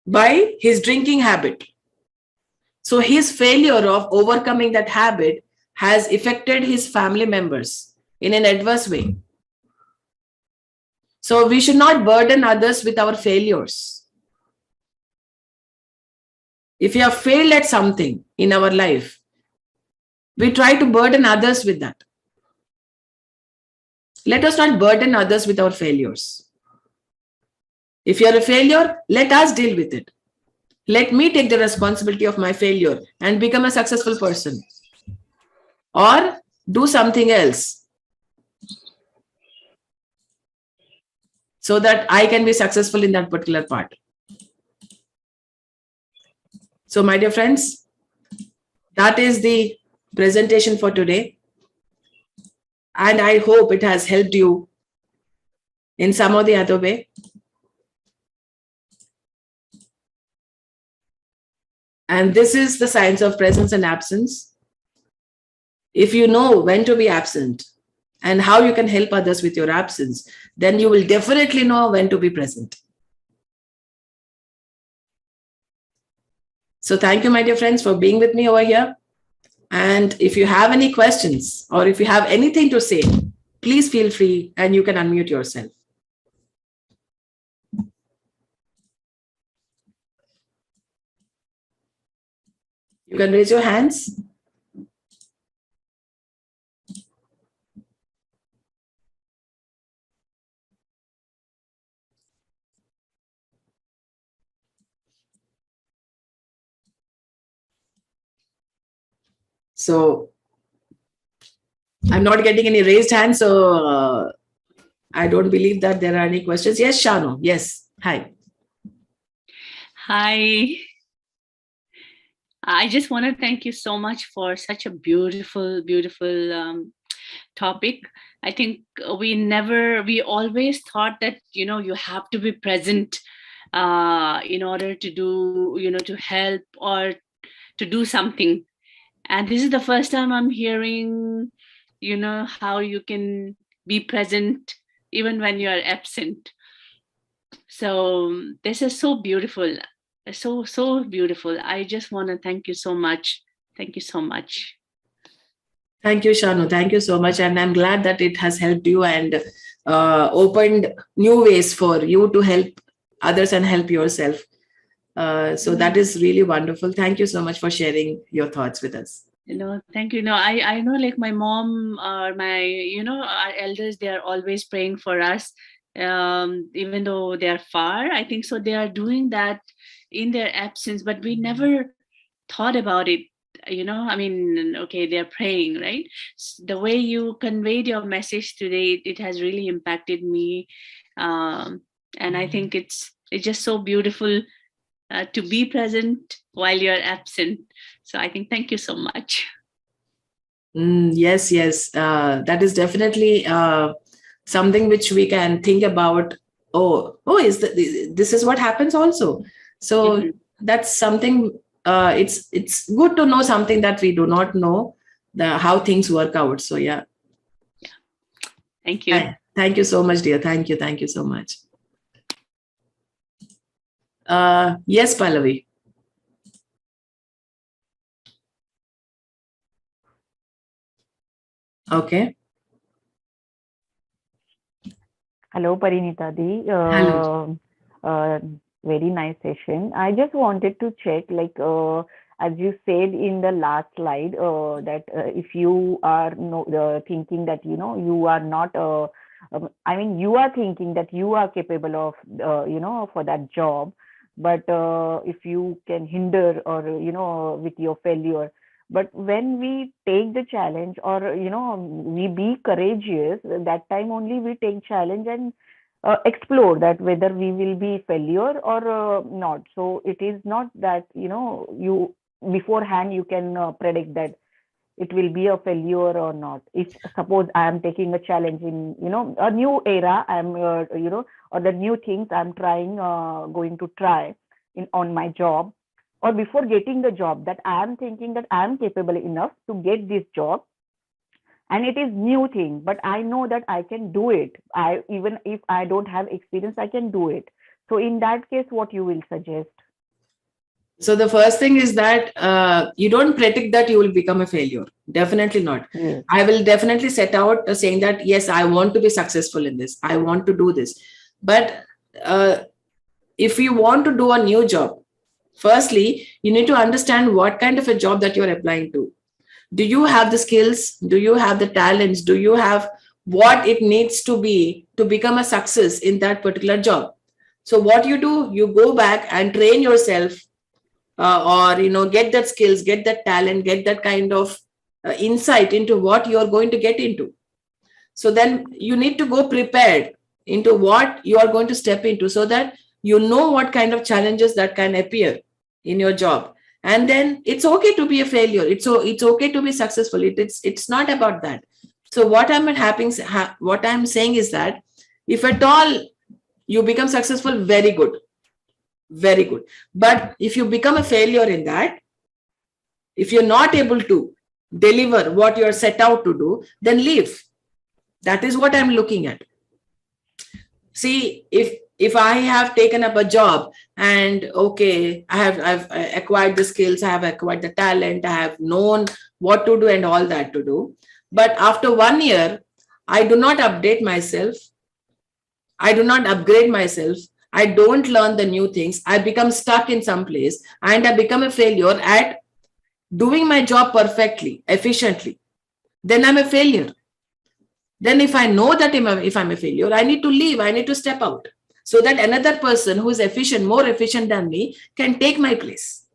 by his drinking habit. So his failure of overcoming that habit has affected his family members in an adverse way. So we should not burden others with our failures. If you have failed at something in our life, we try to burden others with that. Let us not burden others with our failures. If you are a failure, let us deal with it. Let me take the responsibility of my failure and become a successful person. Or do something else so that I can be successful in that particular part. So, my dear friends, that is the presentation for today. And I hope it has helped you in some or the other way. And this is the science of presence and absence. If you know when to be absent and how you can help others with your absence, then you will definitely know when to be present. So thank you, my dear friends, for being with me over here. And if you have any questions or if you have anything to say, please feel free and you can unmute yourself. You can raise your hands. So I'm not getting any raised hands, so I don't believe that there are any questions. Yes, Shanu. Yes. Hi. Hi. I just want to thank you so much for such a beautiful, beautiful topic. I think we always thought that, you have to be present in order to do, to help or to do something. And this is the first time I'm hearing, how you can be present even when you are absent. So this is so beautiful. So beautiful. I just want to thank you so much. Thank you so much. Thank you, Shanu. Thank you so much. And I'm glad that it has helped you and opened new ways for you to help others and help yourself. So that is really wonderful. Thank you so much for sharing your thoughts with us. Thank you. I know, like my mom or my, our elders, they are always praying for us, even though they are far. I think so. They are doing that in their absence, but we never thought about it. Okay, they're praying, right? The way you conveyed your message today, it has really impacted me. And I think it's just so beautiful to be present while you're absent. So I think thank you so much. Yes. That is definitely something which we can think about. This is what happens also. So that's something. It's good to know something that we do not know, how things work out. So yeah. Thank you. Thank you so much, dear. Thank you so much. Yes, Pallavi. Okay. Hello, Parinitha Di. Hello. Very nice session. I just wanted to check, like, as you said in the last slide, that if you are thinking that, you are not, you are thinking that you are capable of, for that job, but if you can hinder or, with your failure. But when we take the challenge or, we be courageous, that time only we take challenge and explore that whether we will be failure or not. So it is not that, you beforehand you can predict that it will be a failure or not. If suppose I am taking a challenge in, a new era, I'm, or the new things I'm trying, going to try on my job, or before getting the job, that I am thinking that I am capable enough to get this job, and it is new thing, but I know that I can do it. Even if I don't have experience, I can do it. So in that case, what you will suggest? So the first thing is that you don't predict that you will become a failure. Definitely not. Yes. I will definitely set out saying that, yes, I want to be successful in this. I want to do this. But if you want to do a new job, firstly, you need to understand what kind of a job that you're applying to. Do you have the skills? Do you have the talents? Do you have what it needs to be to become a success in that particular job? So what you do, you go back and train yourself, or get that skills, get that talent, get that kind of insight into what you're going to get into. So then you need to go prepared into what you are going to step into, so that you know what kind of challenges that can appear in your job. And then it's okay to be a failure. It's okay to be successful. It's not about that. So what I'm saying is that if at all you become successful, very good. Very good. But if you become a failure in that, if you're not able to deliver what you're set out to do, then leave. That is what I'm looking at. See, if I have taken up a job and okay, I've acquired the skills, I have acquired the talent, I have known what to do and all that to do. But after 1 year, I do not update myself. I do not upgrade myself. I don't learn the new things. I become stuck in some place and I become a failure at doing my job perfectly, efficiently. Then I'm a failure. Then if I know that if I'm a failure, I need to leave, I need to step out so that another person who is efficient, more efficient than me, can take my place.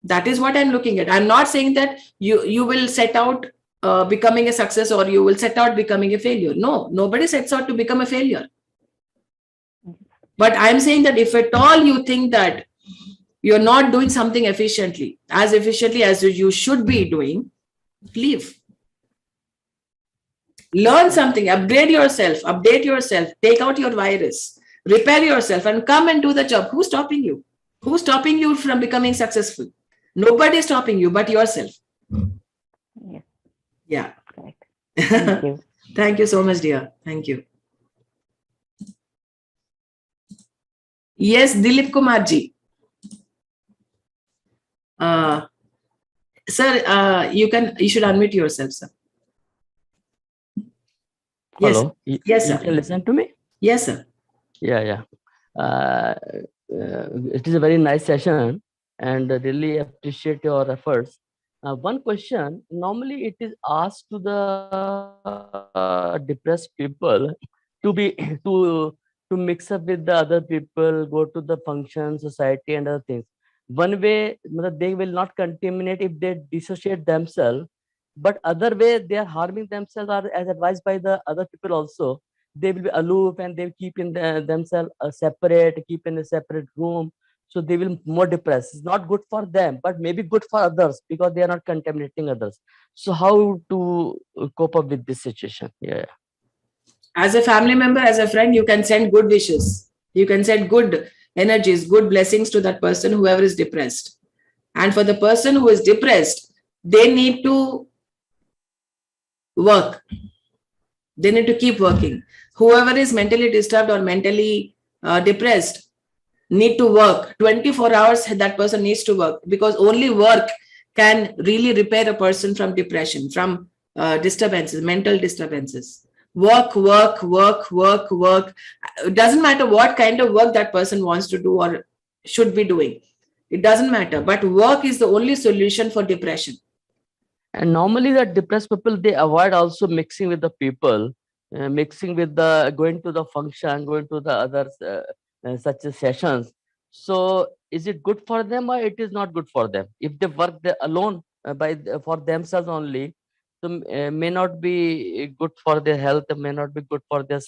That is what I'm looking at. I'm not saying that you will set out becoming a success or you will set out becoming a failure. No, nobody sets out to become a failure. But I'm saying that if at all you think that you're not doing something efficiently as you should be doing, leave. Learn something, upgrade yourself, update yourself, take out your virus, repair yourself and come and do the job. Who's stopping you? Who's stopping you from becoming successful? Nobody is stopping you but yourself. Yes. Yeah. Correct. Thank you. Thank you so much, dear. Thank you. Yes, 𝗕𝗵𝗵𝗆 sir, you should unmute yourself, sir. Hello. Yes, sir. You can listen to me? Yes, sir. Yeah. It is a very nice session and I really appreciate your efforts. One question, normally it is asked to the depressed people to mix up with the other people, go to the function, society and other things. One way, they will not contaminate if they dissociate themselves, but other way they are harming themselves, or as advised by the other people also, they will be aloof and they will keep in themselves separate, keep in a separate room. So they will more depressed. It's not good for them, but maybe good for others because they are not contaminating others. So how to cope up with this situation? Yeah. As a family member, as a friend, you can send good wishes. You can send good energies, good blessings to that person, whoever is depressed. And for the person who is depressed, they need to work. They need to keep working. Whoever is mentally disturbed or mentally depressed need to work. 24 hours that person needs to work, because only work can really repair a person from depression, from disturbances, mental disturbances. Work. It doesn't matter what kind of work that person wants to do or should be doing. It doesn't matter. But work is the only solution for depression. And normally the depressed people, they avoid also mixing with the people, mixing with the, going to the function, going to the others, such as sessions. So is it good for them or it is not good for them? If they work alone for themselves only, so may not be good for their health, may not be good for their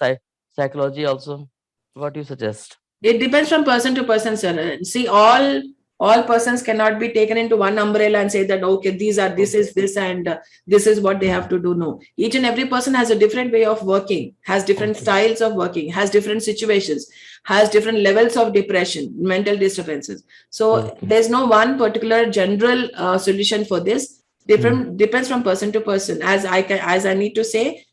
psychology also. What do you suggest? It depends from person to person, sir. See, all persons cannot be taken into one umbrella and say that, okay, this is this and this is what they have to do. No, each and every person has a different way of working, has different styles of working, has different situations, has different levels of depression, mental disturbances. So there's no one particular general solution for this. Depends from person to person. As I need to say,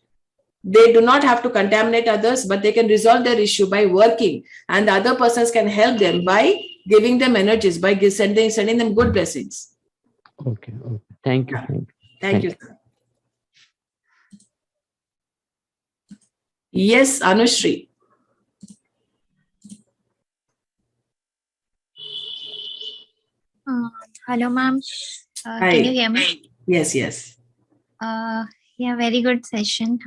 they do not have to contaminate others, but they can resolve their issue by working, and the other persons can help them by giving them energies, by sending them good blessings. Okay. Thank you. Thank you. Yes, Anushri. Hello, ma'am. Can you hear me? Yes. Yeah, very good session.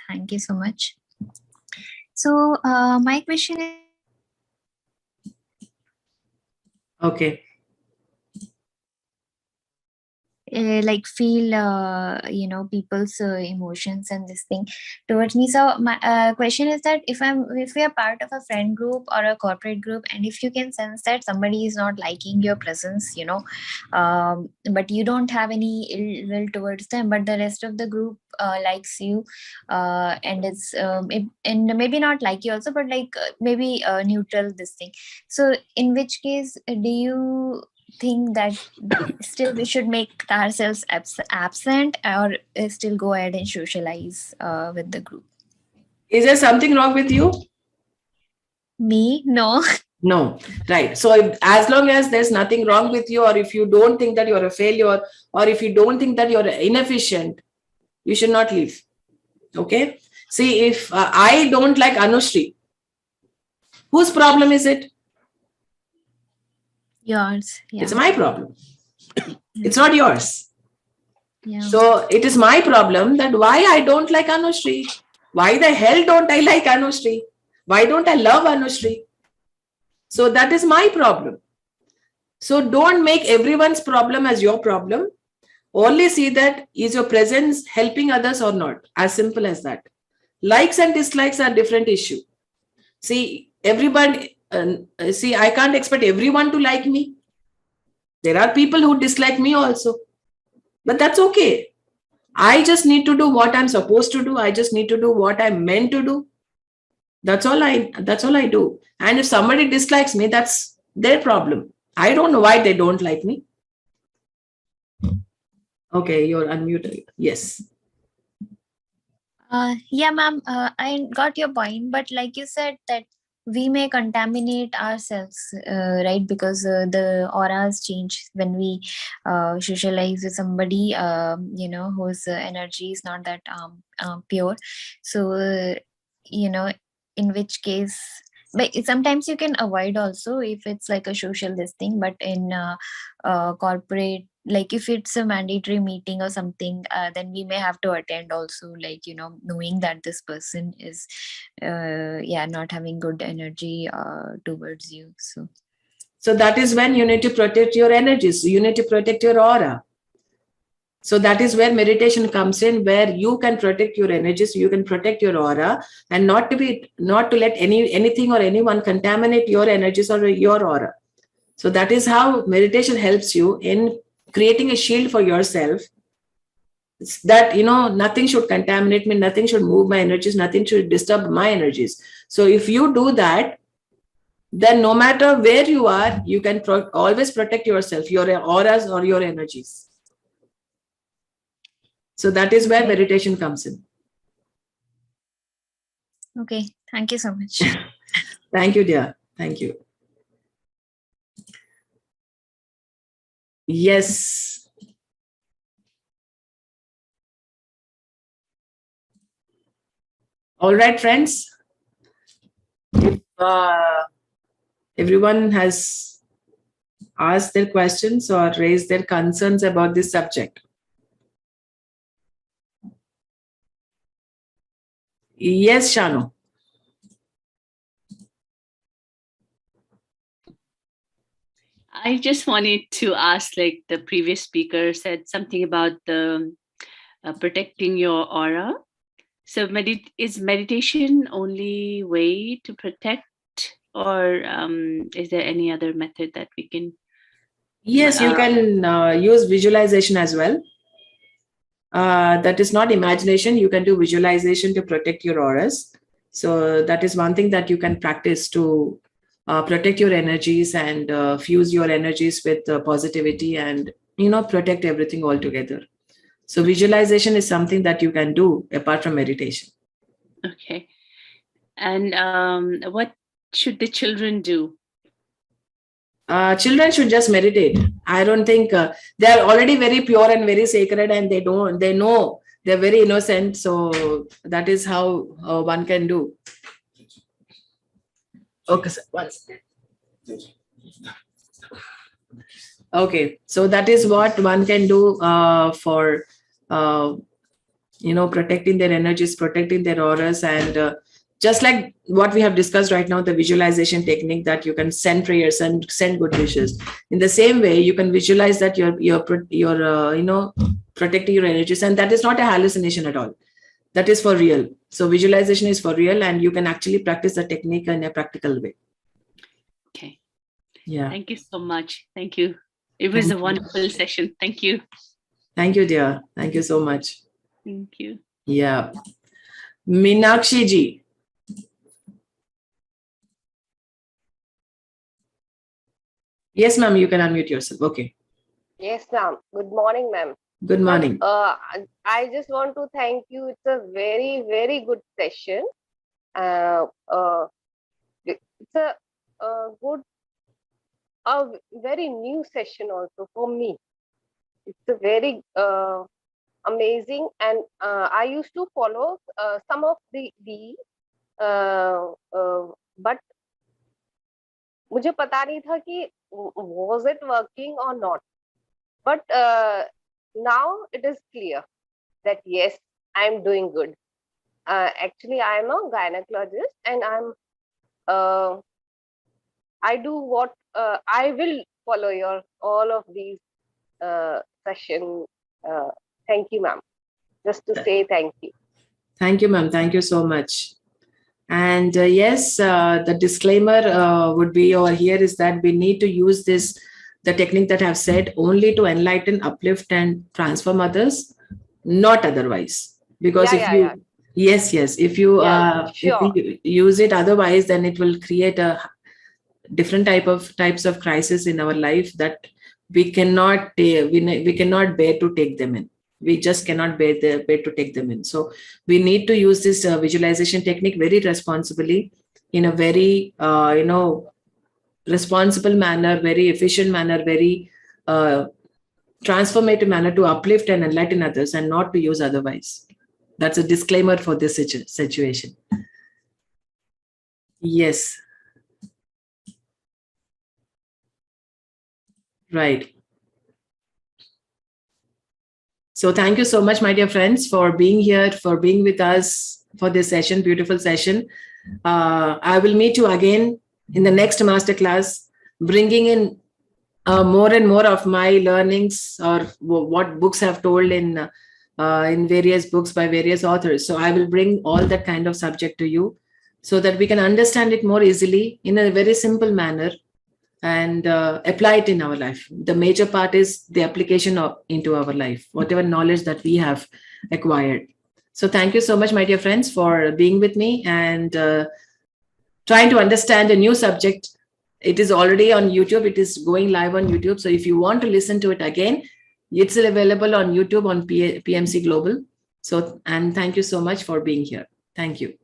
Thank you so much. So my question is, okay. like feel people's emotions and this thing towards me. So my question is that if we are part of a friend group or a corporate group, and if you can sense that somebody is not liking your presence, but you don't have any ill will towards them, but the rest of the group likes you, and it's and maybe not like you also, but like maybe neutral this thing. So in which case do you think that still we should make ourselves absent, or still go ahead and socialize with the group? Is there something wrong with you? Me? No. No. Right. So as long as there's nothing wrong with you, or if you don't think that you're a failure, or if you don't think that you're inefficient, you should not leave. Okay. See, if I don't like Anushri, whose problem is it? Yours. Yeah. It's my problem. It's not yours. Yeah. So it is my problem that why I don't like Anushri. Why the hell don't I like Anushri? Why don't I love Anushri? So that is my problem. So don't make everyone's problem as your problem. Only see that is your presence helping others or not. As simple as that. Likes and dislikes are different issue. See, everybody. I can't expect everyone to like me. There are people who dislike me also. But that's okay. I just need to do what I'm supposed to do. I just need to do what I'm meant to do. That's all I do. And if somebody dislikes me, that's their problem. I don't know why they don't like me. Okay, you're unmuted. Yes. Yeah, ma'am. I got your point, but like you said that we may contaminate ourselves, right? Because the auras change when we socialize with somebody, whose energy is not that pure. So, in which case, but sometimes you can avoid also if it's like a social this thing, but in corporate, like if it's a mandatory meeting or something, then we may have to attend also, like, knowing that this person is not having good energy towards you. So that is when you need to protect your energies. You need to protect your aura. So that is where meditation comes in, where you can protect your energies, you can protect your aura, and not to let anything or anyone contaminate your energies or your aura. So that is how meditation helps you in creating a shield for yourself. It's that, nothing should contaminate me, nothing should move my energies, nothing should disturb my energies. So if you do that, then no matter where you are, you can always protect yourself, your auras or your energies. So that is where meditation comes in. Okay, thank you so much. Thank you, dear. Thank you. Yes. All right, friends. Everyone has asked their questions or raised their concerns about this subject. Yes, Shanu. I just wanted to ask, like the previous speaker said something about the protecting your aura. So is meditation only way to protect, or is there any other method that we can? Yes, you can use visualization as well. That is not imagination. You can do visualization to protect your auras. So that is one thing that you can practice to protect your energies and fuse your energies with positivity and, protect everything altogether. So visualization is something that you can do apart from meditation. Okay. And what should the children do? Children should just meditate. I don't think they are already very pure and very sacred, and they know they're very innocent. So that is how one can do. Okay, sir. One second. Okay, so that is what one can do for protecting their energies, protecting their auras, and Just like what we have discussed right now, the visualization technique that you can send prayers and send good wishes. In the same way, you can visualize that you're protecting your energies, and that is not a hallucination at all. That is for real. So visualization is for real, and you can actually practice the technique in a practical way. Okay. Yeah. Thank you so much. Thank you. It was a wonderful session. Thank you. Thank you, dear. Thank you so much. Thank you. Yeah. Meenakshi ji. Yes, ma'am, you can unmute yourself. Okay. Yes, ma'am. Good morning, ma'am. Good morning. I just want to thank you. It's a very, very good session. It's a very new session also for me. It's a very amazing, and I used to follow some of but मुझे पता नहीं था कि was it working or not. But now it is clear that yes, I am doing good. Actually, I am a gynecologist, and I do what I will follow all of these sessions. Thank you, ma'am. Just to say thank you. Thank you, ma'am. Thank you so much. And yes, the disclaimer would be over here is that we need to use the technique that I've said only to enlighten, uplift, and transform others, not otherwise. Because if you use it otherwise, then it will create a different types of crisis in our life that we cannot bear to take them in. We just cannot bear to take them in. So we need to use this visualization technique very responsibly, in a very responsible manner, very efficient manner, very transformative manner to uplift and enlighten others, and not to use otherwise. That's a disclaimer for this situation. Yes. Right. So thank you so much, my dear friends, for being here, for being with us for this session, beautiful session. I will meet you again in the next masterclass, bringing in more and more of my learnings, or what books have told in various books by various authors. So I will bring all that kind of subject to you so that we can understand it more easily in a very simple manner, and apply it in our life. The major part is the application into our life, whatever knowledge that we have acquired. So thank you so much, my dear friends, for being with me and trying to understand a new subject. It is already on YouTube. It is going live on YouTube. So if you want to listen to it again, it's available on YouTube on PMC Global. So, and thank you so much for being here. Thank you.